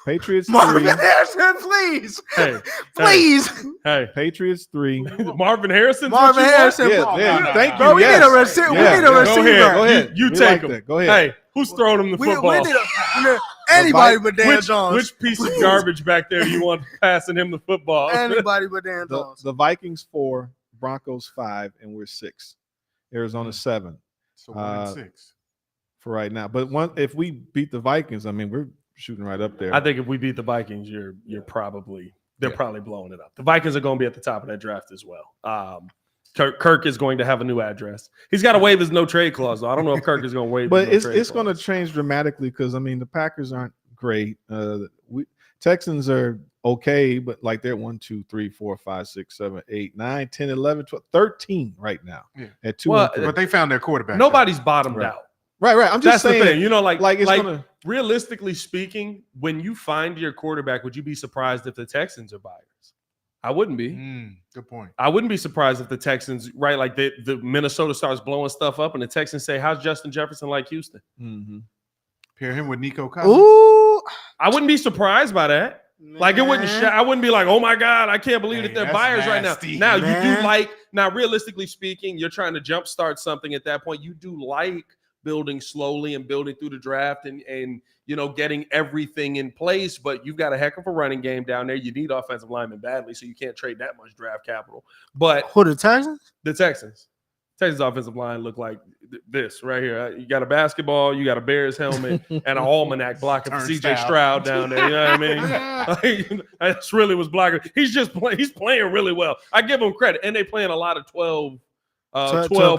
Patriots 3. Marvin Harrison, please, Hey, please. hey. Patriots 3. Marvin Harrison. Marvin Harrison. Thank you. Bro, we yes. need a receiver. Yeah. We need a Go receiver. ahead. Go ahead. You We take like him. that. Go ahead. Hey, who's throwing him the We football? need anybody but Dan Jones. Which piece of garbage back there do you want passing him the football? Anybody but Dan Jones. The Vikings 4, Broncos 5, and we're 6. Arizona 7 So 1-6 for right now. But if we beat the Vikings, I mean, we're shooting right up there. I think if we beat the Vikings, they're probably blowing it up. The Vikings are going to be at the top of that draft as well. Kirk is going to have a new address. He's got to waive his no trade clause, though. I don't know if Kirk is going to waive. But his no trade it's going to clause. change dramatically because I mean the Packers aren't great. Texans are okay, but like they're 1, 2, 3, 4, 5, 6, 7, 8, 9, 10, 11, 12, 13 right now. Yeah. At 2 Well, and 3. But they found their quarterback. Nobody's bottomed Right. out. Right. I'm just That's saying. the thing. You know, like it's gonna. realistically speaking, when you find your quarterback, would you be surprised if the Texans are buyers? I wouldn't be. Good point. I wouldn't be surprised if the Texans, right, like the Minnesota starts blowing stuff up and the Texans say, how's Justin Jefferson like Houston? Mm-hmm. Pair him with Nico Collins. Ooh, I wouldn't be surprised by that. Like it wouldn't. man. I wouldn't be like, oh my God, I can't believe Hey, that they're that's buyers nasty, right now. Now you do man. like. Now, realistically speaking, you're trying to jumpstart something at that point. You do like building slowly and building through the draft and getting everything in place. But you've got a heck of a running game down there. You need offensive linemen badly, so you can't trade that much draft capital. But Who, the Texans? the Texans offensive line look like this right here. You got a basketball, you got a Bears helmet, and an almanac blocking for CJ Turnstile. Stroud down there. You know what I mean? That's really what's blocking. He's playing really well. I give him credit, and they playing a lot of 12 personnel.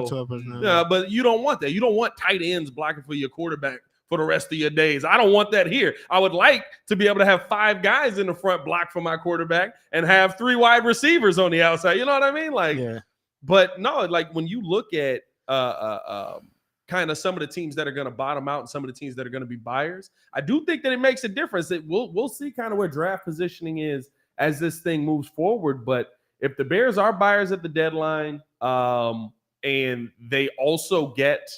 12 personnel. Yeah, but you don't want that. You don't want tight ends blocking for your quarterback for the rest of your days. I don't want that here. I would like to be able to have 5 guys in the front block for my quarterback and have 3 wide receivers on the outside. You know what I mean? Like, Yeah. but no, like when you look at kind of some of the teams that are going to bottom out and some of the teams that are going to be buyers, I do think that it makes a difference. That we'll see kind of where draft positioning is as this thing moves forward. But if the Bears are buyers at the deadline, and they also get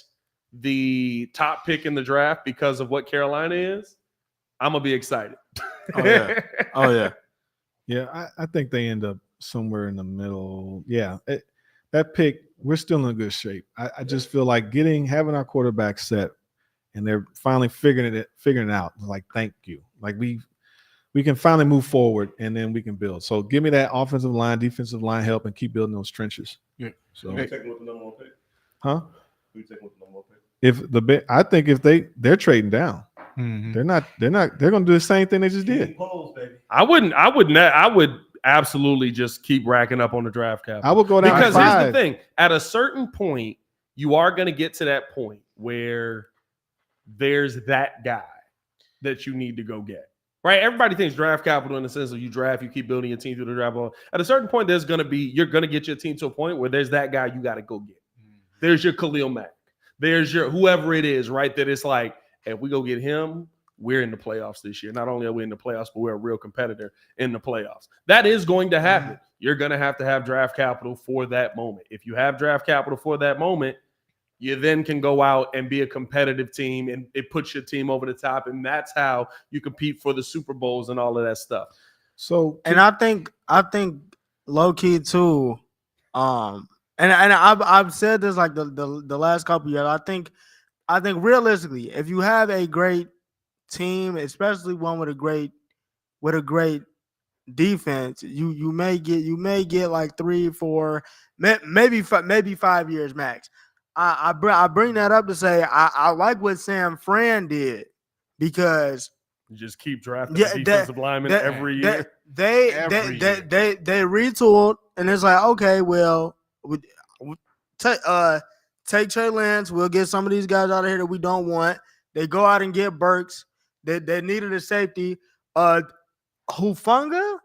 the top pick in the draft because of what Carolina is, I'm gonna be excited. Oh, yeah. Oh, yeah. Yeah, I think they end up somewhere in the middle. Yeah. that pick, we're still in good shape. I just feel like having our quarterback set, and they're finally figuring it out. Like, thank you. Like we can finally move forward, and then we can build. So give me that offensive line, defensive line help, and keep building those trenches. Yeah. So Who you taking with the number one pick? Huh? Who you taking with the number one pick? I think if they're trading down, Mhm. they're going to do the same thing they just did. I would absolutely just keep racking up on the draft cap. I would go down because 5. here's the thing: at a certain point, you are going to get to that point where there's that guy that you need to go get. Right? Everybody thinks draft capital in the sense of you draft, you keep building your team through the draft. At a certain point, you're going to get your team to a point where there's that guy you got to go get. There's your Khalil Mack. There's your whoever it is, right? That it's like, if we go get him, we're in the playoffs this year. Not only are we in the playoffs, but we're a real competitor in the playoffs. That is going to happen. You're going to have draft capital for that moment. If you have draft capital for that moment, you then can go out and be a competitive team, and it puts your team over the top. And that's how you compete for the Super Bowls and all of that stuff. So, and I think low key too, and I've said this like the last couple years. I think realistically, if you have a great team, especially one with a great defense, you may get like 3, 4, maybe 5 years max. I bring that up to say I like what Sam Fran did, because you just keep drafting defensive linemen every year. They retooled, and it's like, okay, well, take Trey Lance. We'll get some of these guys out of here that we don't want. They go out and get Burks. They needed a safety. Hufanga?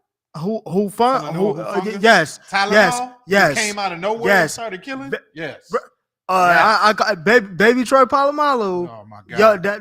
Yes. Tylenol? Yes. Came out of nowhere and started killing? Yes. Baby Troy Polamalu. Oh my God. Yo,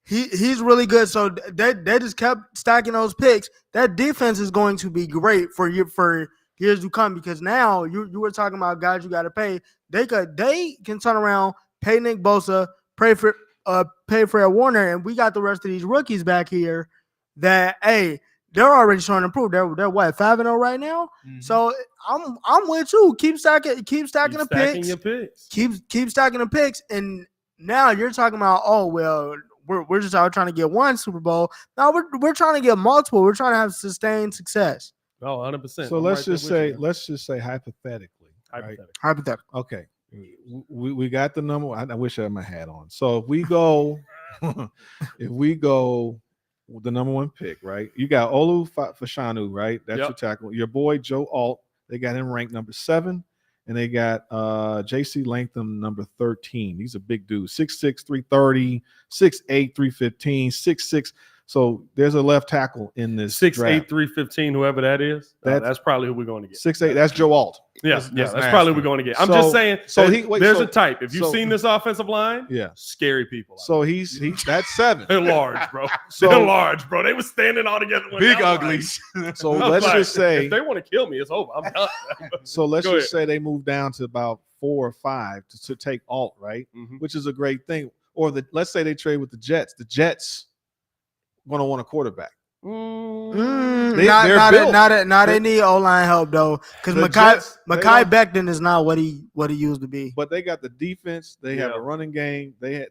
he's really good. So they just kept stacking those picks. That defense is going to be great for years to come, because now you were talking about guys you got to pay. They can turn around, pay Nick Bosa, pay Fred Warner, and we got the rest of these rookies back here that, hey, they're already showing improved. They're what, 5-0 right now? Mm-hmm. So I'm with you. Keep stacking the picks. Your picks. Keep stacking the picks. And now you're talking about, oh well, we're just out trying to get one Super Bowl. No, we're trying to get multiple. We're trying to have sustained success. Oh, 100%. So let's just say hypothetically. Hypothetical. Okay. We got the number. I wish I had my hat on. So if we go the number one pick, right? You got Olu Fashanu, right? That's your tackle. Your boy Joe Alt, they got him ranked number 7, and they got JC Latham number 13. These are big dudes. 6'6", 330, 6'8", 315, 6'6". So there's a left tackle in this 6'8", draft. 315, whoever that is. That's probably who we're going to get. 6'8", that's Joe Alt. That's probably who we're going to get. I'm just saying. So there's a type. If you've seen this offensive line, scary people. So he's that's 7. They're large, bro. They're large, bro. They were standing all together. Big uglies. So let's just say if they want to kill me, it's over. I'm done. So let's just say they move down to about 4 or 5 to take Alt, right? Mm-hmm. Which is a great thing. Or let's say they trade with the Jets. The Jets going to want a quarterback. They need O-line help though, because Mekhi Becton is not what he used to be. But they got the defense. They have a running game. They're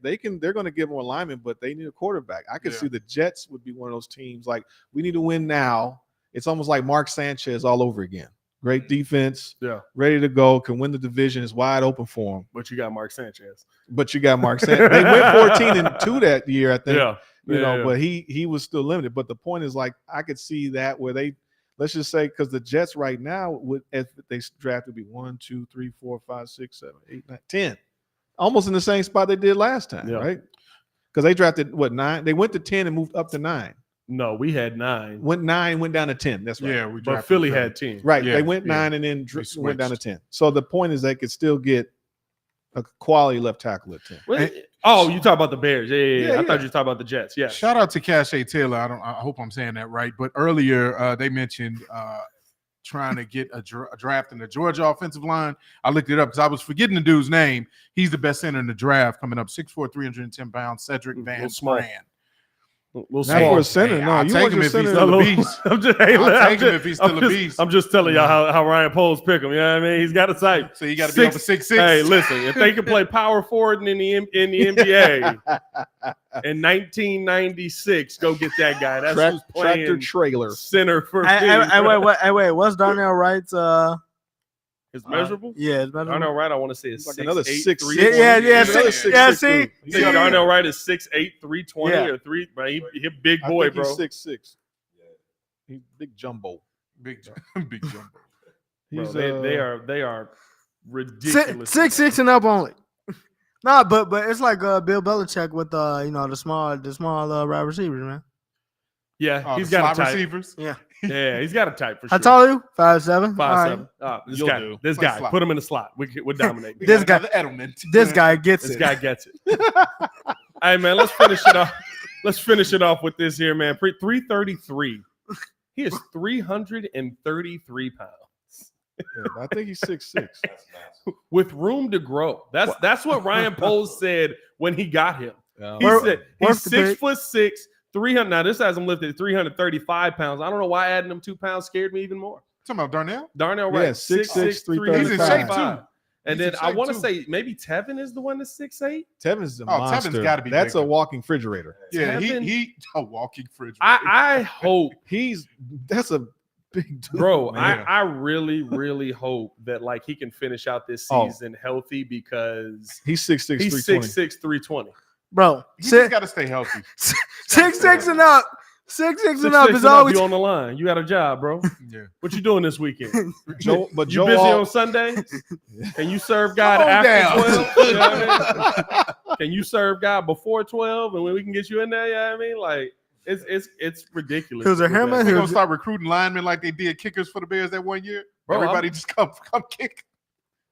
going to get more linemen, but they need a quarterback. I could see the Jets would be one of those teams like, we need to win now. It's almost like Mark Sanchez all over again. Great defense, ready to go, can win the division, is wide open for them. But you got Mark Sanchez. They went 14-2 that year, I think. But he was still limited. But the point is, like, I could see that where let's just say, because the Jets right now if they draft would be 1, 2, 3, 4, 5, 6, 7, 8, 9, 10, almost in the same spot they did last time, right? Because they drafted 9? They went to 10 and moved up to 9. No, we had 9. Went down to 10. That's right. Yeah, but Philly had 10. Right. They went 9 and then went down to 10. So the point is they could still get a quality left tackle at 10. You talk about the Bears. Yeah. I thought you were talking about the Jets. Yeah. Shout out to Cache Taylor. I hope I'm saying that right. But earlier they mentioned trying to get a draft in the Georgia offensive line. I looked it up because I was forgetting the dude's name. He's the best center in the draft coming up, 6'4", 310 pounds, Cedric Van Strand. Little Not for a small. center. Hey, No, I'll you take want him your if he's center. still a Little- beast. I'm just, I'll take him if he's still a beast. I'm just telling y'all how Ryan Poles pick him. You know what I mean? He's got a type. So you got to be over 6'6". Hey, listen, if they can play power forward in the NBA in 1996, go get that guy. That's who's Tractor playing trailer. center for Wait, what's Darnell Wright's It's measurable. Yeah, it's measurable. Darnell Wright, I want to say it's Like 6'8", another 6'6". 320. Yeah, Another see, yeah, see, He's See, like Darnell Wright is 6'8", 320 Yeah. or 3. But he a big I boy, think bro. He's 6'6". He's big jumbo. Big jumbo. Bro, He's they are ridiculous. 6'6" and up only. Nah, but it's like Bill Belichick with the small wide receivers, man. Yeah, Oh, he's the got a slot type. receivers. Yeah, he's got a type for How sure. tall are you? 5'7". 5'7". This You'll guy, do. this Play guy, slot. put him in the slot. We're dominating. We This got guy- another Edelman. This guy gets This it. guy gets it. Hey man, let's finish it off. Let's finish it off with this here, man. 333. He is 333 pounds Yeah, but I think he's 6'6". with room to grow. That's what Ryan Poles said when he got him. He Where- said he's where's the pick? 6'6", 300. Now this has him lifted 335 pounds. I don't know why adding them 2 pounds scared me even more. Talking about Darnell? Darnell Yeah, Wright, 6'6", 335. He's in shape, too. And He's then in I shape, want to too. say maybe Tevin is the one that's 6'8". Tevin's a Oh, Tevin's monster. gotta be That's a bigger. walking refrigerator. Yeah, Tevin- he a walking fridge. I hope, That's a big dude, bro. man. I really, really hope that like he can finish out this Oh. season healthy because He's 6'6", he's 320. 6'6", 320. Bro, he just got to stay healthy. 6'6" and up. 6'6" and up 6'6" is and up, always you on the line. You got a job, bro. Yeah. What you doing this weekend? Joe, but You Joe busy Alt- on Sunday? Can you serve God Come on after down. 12? You know what I mean? Can you serve God before 12 and when we can get you in there? You know what I mean? Like it's ridiculous. Who's a with that. Herman? They're gonna start recruiting linemen like they did kickers for the Bears that one year. Bro, Everybody just come kick.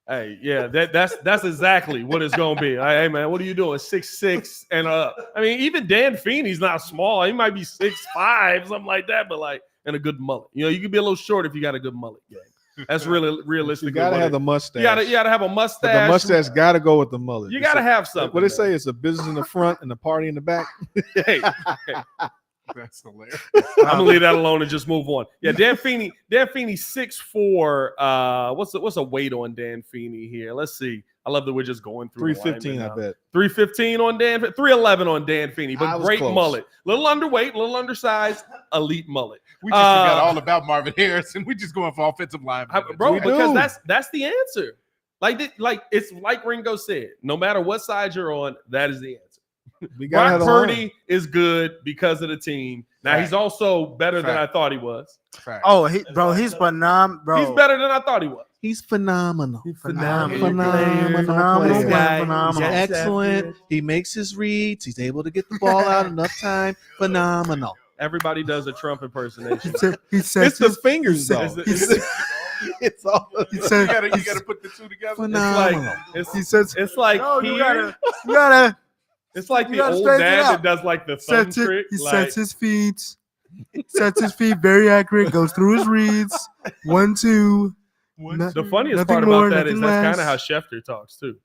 Hey, yeah, that's exactly what it's gonna be. Like, hey man, what are you doing? 6'6" and I mean, even Dan Feeney's not small. He might be 6'5", something like that, but like and a good mullet. You know, you can be a little short if you got a good mullet. Yeah. That's really realistic. You gotta have the mustache. you gotta have a But mustache. the mustache gotta go with the mullet. You It's gotta a- have something. What they man. say? It's a business in the front and a party in the back. Hey, That's hilarious. I'm gonna leave that alone and just move on. Yeah, Dan Feeney 6'4". What's a weight on Dan Feeney here? Let's see. I love that we're just going through. the 315, I linemen now. bet. 315 on Dan. 311 on Dan Feeney, I but was great close. mullet. Little underweight, little underside, elite mullet. We just forgot all about Marvin Harrison. We just going for offensive linemen. Bro, We because do. that's the answer. Like it's like Ringo said. No matter what side you're on, that is the answer. We gotta have Brock the line. Purdy is good because of the team. Now Fact. he's also better than I Fact. thought he was. Fact. Oh, he's phenomenal, bro. He's better than I thought he was. He's phenomenal. Phenomenal Phenomenal player. He's Phenomenal. excellent. He makes his reads. He's able to get the ball out enough time. Phenomenal. Everybody does a Trump impersonation. He says It's the fingers, though. It's all. You gotta put the two together. Phenomenal. he says It's like no, here, you gotta it's like you the gotta old space it dad out. that does like the thumb sets it. trick. He Like, sets his feet. Sets his feet very accurate. Goes through his reads. 1, 2. the funniest Nothing part more, about that is nothing that's less. kind of how Schefter talks too.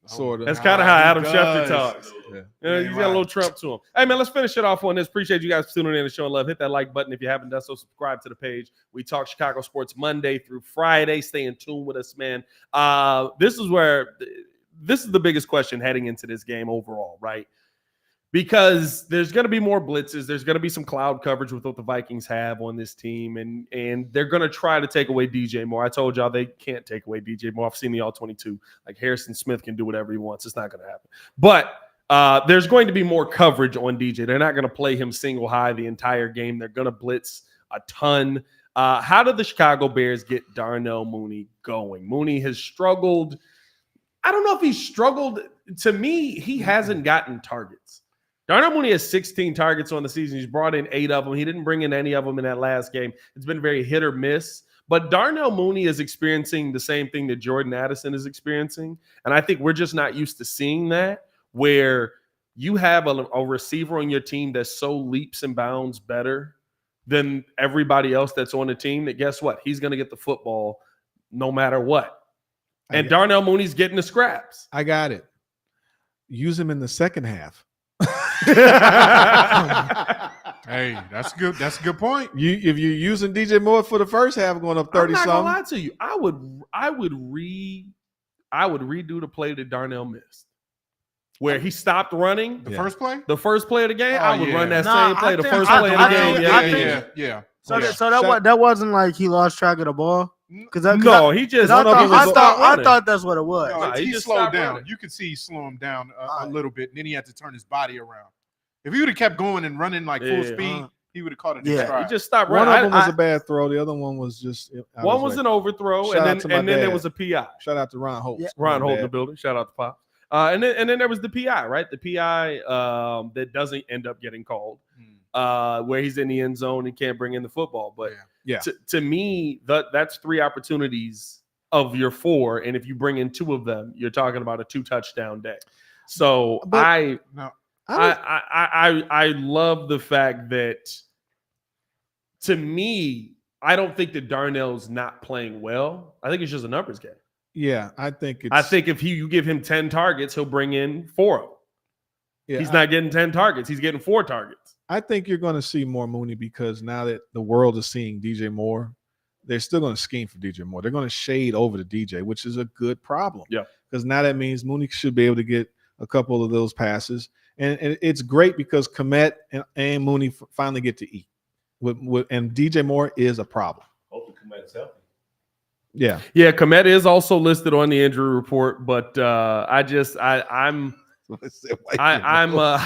Sort of. That's kind of how he Adam does. Schefter talks. Yeah. Yeah, he's got a little Trump to him. Hey, man, let's finish it off on this. Appreciate you guys tuning in and showing love. Hit that like button if you haven't done so. Subscribe to the page. We talk Chicago sports Monday through Friday. Stay in tune with us, man. This is the biggest question heading into this game overall, right? Because there's going to be more blitzes. There's going to be some cloud coverage with what the Vikings have on this team, and they're going to try to take away DJ Moore. I told y'all they can't take away DJ Moore. I've seen the All-22. Like Harrison Smith can do whatever he wants. It's not going to happen. But there's going to be more coverage on DJ. They're not going to play him single high the entire game. They're going to blitz a ton. How did the Chicago Bears get Darnell Mooney going? Mooney has struggled. I don't know if he's struggled. To me, he hasn't gotten targets. Darnell Mooney has 16 targets on the season. He's brought in 8 of them. He didn't bring in any of them in that last game. It's been very hit or miss. But Darnell Mooney is experiencing the same thing that Jordan Addison is experiencing. And I think we're just not used to seeing that, where you have a receiver on your team that's so leaps and bounds better than everybody else that's on the team that guess what? He's going to get the football no matter what. And Darnell Mooney's getting the scraps. I got it. Use him in the second half. Hey, that's good. That's a good point. If you're using DJ Moore for the first half, going up 30 I'm not gonna something. lie to you. I would redo the play that Darnell missed, where he stopped running. The Yeah. first play. The first play of the game, Oh, I would yeah. run that Nah, same play. I The think- first I- play of I the game. think- Yeah, I yeah, think- yeah. yeah. So, Yeah. that wasn't like he lost track of the ball. No, he just I one of them was I thought that's what it was. No, Nah, he he just slowed stopped down. running. You could see he slowed him down a Alright. little bit, and then he had to turn his body around. If he would have kept going and running like full Yeah. speed, he would have caught it. Yeah. in He stride. just stopped One running. of them was a bad throw. The other one was just. One was an overthrow, Shout out and to then my there dad. was a PI. Shout out to Ron Holt. Yeah. Ron My Holt in bad. the building. Shout out to Pop. And then there was the PI, right? The PI that doesn't end up getting called, where he's in the end zone and can't bring in the football. But Yeah. to me, that's 3 opportunities of your 4, and if you bring in 2 of them, you're talking about a 2 touchdown day. So But- I I I love the fact that, to me, I don't think that Darnell's not playing well. I think it's just a numbers game. yeah, I think it's. I think if you give him 10 targets, he'll bring in 4 of them. yeah, He's not getting 10 targets. He's getting 4 targets. I think you're going to see more Mooney because now that the world is seeing DJ Moore, they're still going to scheme for DJ Moore. They're going to shade over to DJ, which is a good problem. Yeah. Because now that means Mooney should be able to get a couple of those passes. And it's great because Komet and Mooney finally get to eat. And DJ Moore is a problem. Hopefully, Komet's healthy. Yeah. Yeah, Komet is also listed on the injury report, but I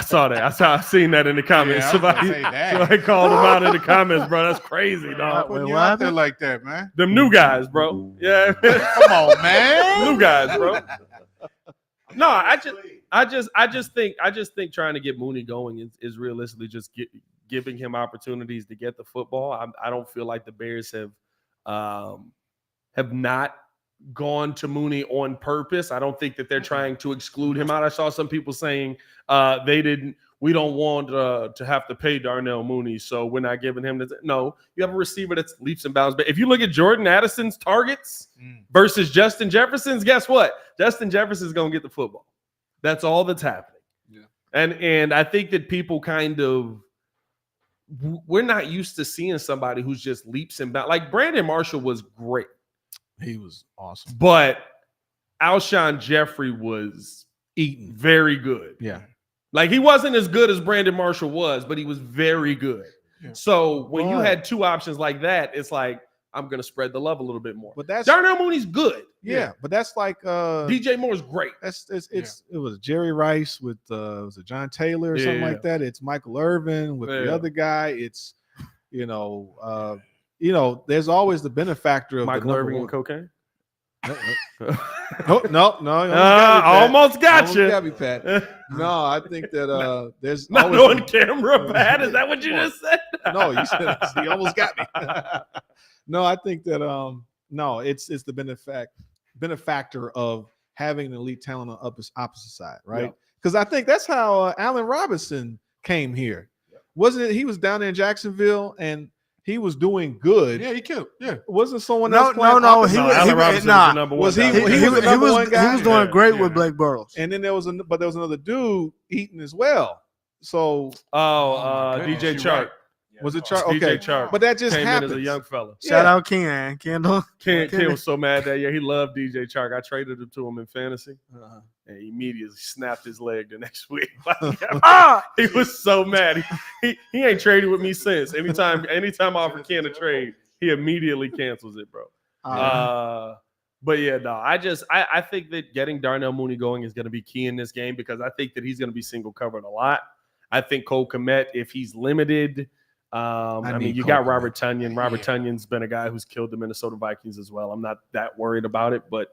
saw that. I seen that in the comments. Yeah, I was gonna say that. Somebody called him out in the comments, bro. That's crazy, dog. Putting Wait, you what out there happened? like that, man. Them new guys, bro. Yeah, Come on, man. new guys, bro. No, I just think trying to get Mooney going is realistically just giving him opportunities to get the football. I don't feel like the Bears have not gone to Mooney on purpose. I don't think that they're trying to exclude him out. I saw some people saying we don't want to have to pay Darnell Mooney, so we're not giving him this. No, you have a receiver that's leaps and bounds. But if you look at Jordan Addison's targets versus Justin Jefferson's, guess what? Justin Jefferson's going to get the football. That's all that's happening. Yeah. And I think that people we're not used to seeing somebody who's just leaps and bounds. Like Brandon Marshall was great. He was awesome. But Alshon Jeffrey was Eating. very good. Yeah. Like he wasn't as good as Brandon Marshall was, but he was very good. Yeah. So when you But- had 2 options like that, it's like, I'm going to spread the love a little bit more. But that's Darnell Mooney's good. yeah, but that's like DJ Moore's great. it was Jerry Rice with was it John Taylor or something Yeah. like that. It's Michael Irvin with the Yeah. other guy. It's there's always the benefactor of Michael the Irving and number cocaine. one. No, Almost got you. Got me, Pat. No, I think that there's Not always on camera, Pat. Is that what you just said? no, you said he almost got me. No, I think that no, it's the benefactor of having an elite talent on opposite side, right? Yeah. Because I think that's how Allen Robinson came here. Wasn't it? He was down there in Jacksonville and he was doing good. Yeah, he killed. Yeah. Wasn't someone No, else playing no, opposite? he was- Allen Robinson was nah. the number one. Was he- guy. he was the number one guy? He was doing Yeah, great yeah. with Blake Burrows. And then there was another dude eating as well. So my goodness, DJ you're Chark. right. was it Char? DJ Okay, Chark. but that just Came happened in as a young fella. Shout Yeah. out Ken, Kendall. Ken was so mad that year. He loved DJ Chark. I traded him to him in fantasy, Uh-huh. and he immediately snapped his leg the next week. Ah, He was so mad. He ain't traded with me since. Anytime I offer Ken a trade, he immediately cancels it, bro. But yeah, no, I think that getting Darnell Mooney going is going to be key in this game because I think that he's going to be single covered a lot. I think Cole Kmet, if he's limited, I mean, need you Cole got Kmet. Robert Tonyan. Robert Tonyan's been a guy who's killed the Minnesota Vikings as well. I'm not that worried about it, but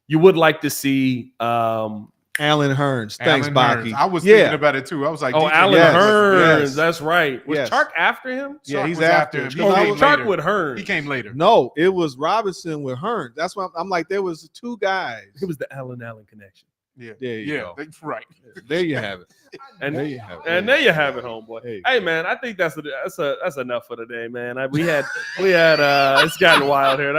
you would like to see Alan Hearns. Thanks, Alan Baki. Hearns. I was Yeah. thinking about it too. I was like, DJ Alan Yes, Hearns. yes. That's right. Was Yes. Chark after him? Yeah, Chark he's was after him. him. He Because I came was- Chark later. with Hearns. He came later. No, it was Robinson with Hearns. That's why I'm like, there was 2 guys. It was the Allen connection. Yeah. There you Yeah. go. That's right. There you have it. And There you have it. And there you have it, homeboy. Hey. Hey, man, I think that's enough for today, man. We had it's gotten wild here.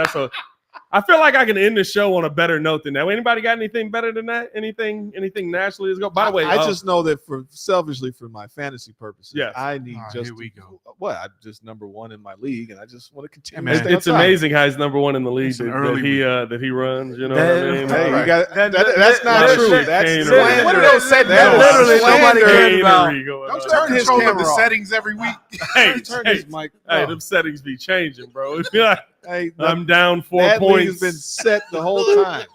I feel like I can end the show on a better note than that. Anybody got anything better than that? Anything nationally is go? By the way, I just know that selfishly for my fantasy purposes, Yes. I need just here we go. I'm just number one in my league, and I just want to continue. man, to stay it's on top. amazing how he's number one in the league It's an that early he runs. You know what I mean? Hey, Right. you got That- that's not that- true. that- That's that- slander. What are those settings? That is Literally, nobody slander. cares about. Don't you Turn have his control of camera the off. settings every week? Hey, Turn hey, his mic. hey, off. them settings be changing, bro. Hey, I'm down 4 that league points. has been set the whole time.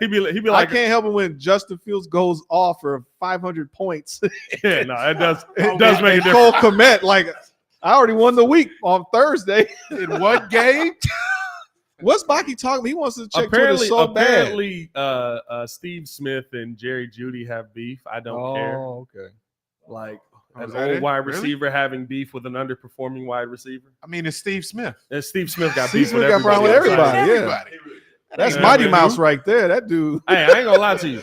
He be I like, can't help it when Justin Fields goes off for 500 points. yeah, no, it does make a And difference. Cole Kmet, like, I already won the week on Thursday. In what game? What's Baki talking? He wants to check Twitter so bad. Apparently, Steve Smith and Jerry Judy have beef. I don't care. Oh, okay. Like Oh, an is that old it? wide Really? receiver having beef with an underperforming wide receiver. I mean, it's Steve Smith. And Steve Smith got Steve beef with Smith got everybody. problem with outside. everybody. Yeah. That's Yeah, Mighty man. Mouse right there. That dude. Hey, I ain't gonna lie to you.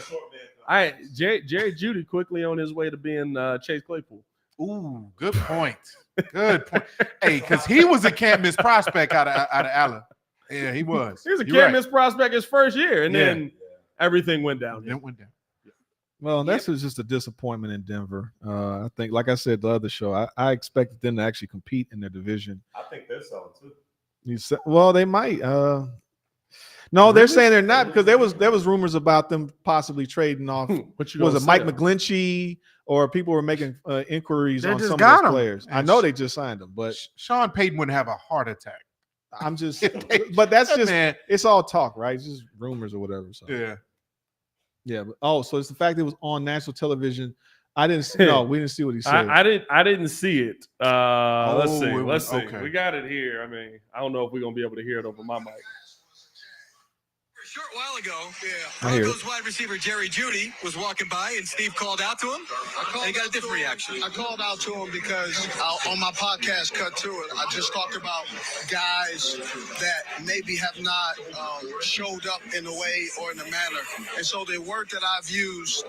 Jerry Judy quickly on his way to being Chase Claypool. Ooh, good point. Good point. Hey, because he was a can't miss prospect out of Allen. Yeah, he was. He was a You're can't right. miss prospect his first year, and Yeah. then everything went down. Then it went down. Well, that's just a disappointment in Denver. I think, like I said the other show, I expected them to actually compete in their division. I think they're selling too. Well, they might. No, they're saying they're not because there was rumors about them possibly trading off. What you Was gonna it Mike say? McGlinchey or people were making inquiries They on just some got of those him. players? I know they just signed them, but Sean Payton wouldn't have a heart attack. I'm just. But that's just. Man. It's all talk, right? It's just rumors or whatever. So Yeah. yeah. But, so it's the fact that it was on national television. I didn't see. No, we didn't see what he said. I didn't see it. Let's see. Okay. We got it here. I mean, I don't know if we're gonna be able to hear it over my mic. A short while ago, I hear it. Broncos wide receiver Jerry Judy was walking by, and Steve called out to him. And he got a different reaction. I called out to him because on my podcast, Cut to It, I just talked about guys that maybe have not showed up in a way or in a manner. And so the word that I've used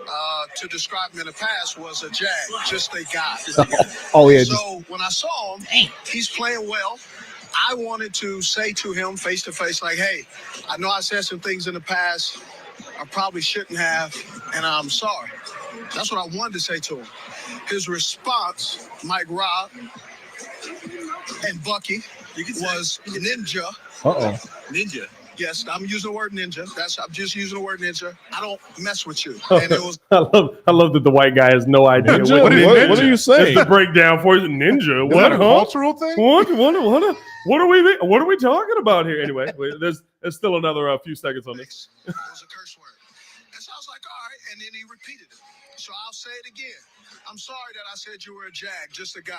to describe him in the past was a jag, just a guy. Oh yeah. So when I saw him, he's playing well. I wanted to say to him face to face, like, hey, I know I said some things in the past I probably shouldn't have, and I'm sorry. That's what I wanted to say to him. His response, Mike Robb and Bucky, was ninja. Ninja. Yes, I'm using the word ninja. I'm just using the word ninja. I don't mess with you. And it was I love that the white guy has no idea Ninja? what, What are you it's saying? the breakdown for you. Ninja. Is What? that a Huh? cultural thing? What are we talking about here? Anyway, there's still another few seconds on this. it was a curse word. And so I was like, all right. And then he repeated it. So I'll say it again. I'm sorry that I said you were a jag, just a guy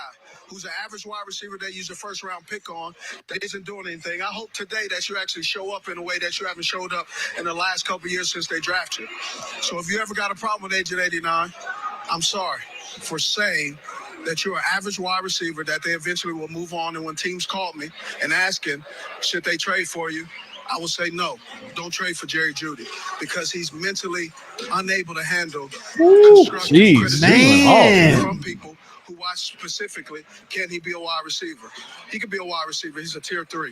who's an average wide receiver they use a first round pick on that isn't doing anything. I hope today that you actually show up in a way that you haven't showed up in the last couple of years since they drafted you. So if you ever got a problem with Agent 89, I'm sorry for saying that you're an average wide receiver that they eventually will move on. And when teams called me and asking, should they trade for you? I will say no, don't trade for Jerry Judy because he's mentally unable to handle constructive jeez, criticism man. from people who watch specifically. Can he be a wide receiver? He can be a wide receiver. He's a tier 3.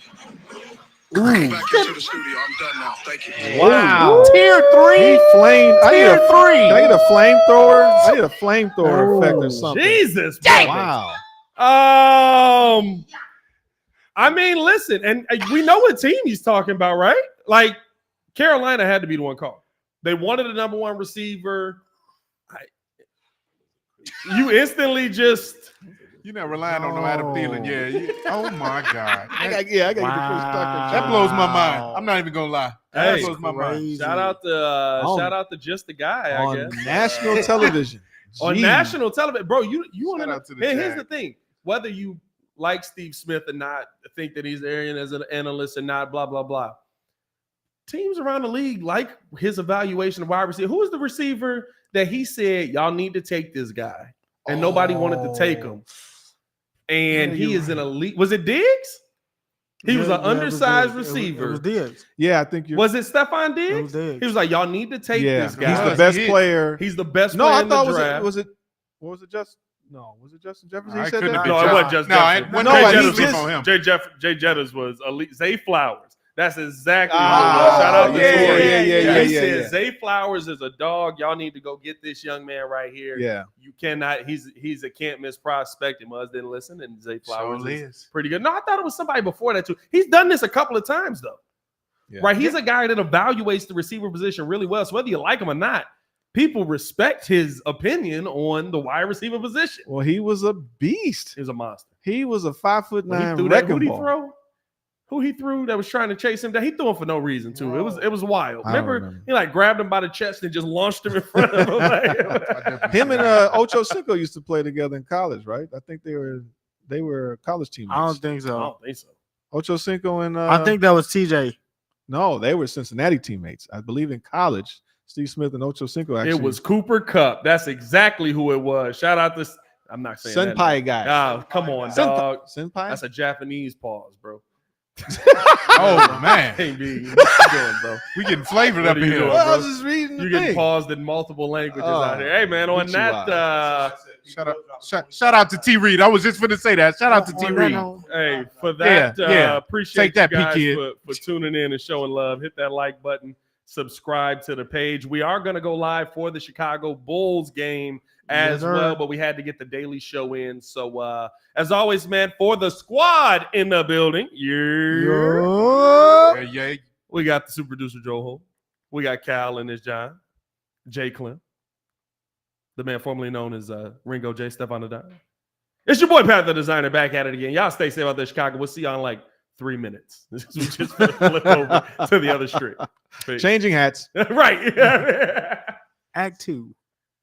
Back into the studio. I'm done now. Thank you. Wow. Tier 3? He flamed. I need Tier a 3. Can I get a flamethrower? I need a flamethrower effect or something. Jesus, brother. Wow. I mean, listen, and we know what team he's talking about, right? Like Carolina had to be the one called. They wanted a number one receiver. You instantly just You're not relying on no Adam Thielen. Yeah. Oh my God. I gotta get the perspective. That blows my mind. I'm not even gonna lie. That Hey, blows my mind. shout out to just the guy, I on guess. national television. On Jeez. national television, bro. You want Shout to? out to the Here's Jag. the thing: whether you like Steve Smith or not, think that he's Aryan as an analyst or not, blah blah blah. Teams around the league like his evaluation of wide receiver. Who was the receiver that he said y'all need to take this guy, and nobody wanted to take him? And he is an elite. Was it Diggs? He was an undersized receiver. It was Diggs. Yeah, I think you're. Was it Stephon It Diggs? was Diggs. He was like, y'all need to take Yeah, this guy. he's the best He- player. He's the best No, player I in the thought draft. was it? What was it? Was it Justin Jefferson? I He said couldn't that. have No, been it wasn't Josh. just No, Jefferson. when No, Jay he Jettis just- was on him. Jay Jettis was elite. Zay Flowers. That's exactly Ah, what it was. Shout out to yeah, Tori. yeah, He said yeah. Zay Flowers is a dog. Y'all need to go get this young man right here. Yeah. You cannot. He's a can't miss prospect. And Muzz didn't listen. And Zay Flowers Sure is is. pretty good. No, I thought it was somebody before that too. He's done this a couple of times though. Yeah. Right? He's a guy that evaluates the receiver position really well. So whether you like him or not, people respect his opinion on the wide receiver position. Well, he was a beast. He's a monster. He was a When he 5'9" threw that, wrecking who'd he ball. throw? Who he threw that was trying to chase him down? He threw him for no reason too. It was wild. I don't Remember, remember. he like grabbed him by the chest and just launched him in front of him. Like, Him and Ocho Cinco used to play together in college, right? I think they were college teammates. I don't think I so. don't think so. Ocho Cinco and I think that was TJ. no, they were Cincinnati teammates. I believe in college. Steve Smith and Ocho Cinco actually. It was Cooper Kupp. That's exactly who it was. Shout out to I'm not saying that. Senpai guy. Oh, come on, dog. Senpai. That's a Japanese pause, bro. Oh man, Hey, B, what you doing, bro? we getting flavored What up are in you here. doing, Well, I bro? was just reading the You getting thing. paused in multiple languages Oh, out here. Hey, man, on get you that, out. Shout out to T Reed. I was just going to say that. Shout out to T Reed. hey, for that, Yeah. appreciate Take that, you guys P-Kid. for tuning in and showing love. Hit that like button, subscribe to the page. We are going to go live for the Chicago Bulls game as Yes, sir. well, but we had to get the daily show in. So, as always, man, for the squad in the building, Yeah. we got the super producer Joe Holt. We got Cal and his John, Jay Clem, the man formerly known as Ringo J. Step on the Dime. It's your boy Pat the Designer back at it again. Y'all stay safe out there, Chicago. We'll see y'all in like 3 minutes. We just flip over to the other street. Changing hats. Right. Act 2.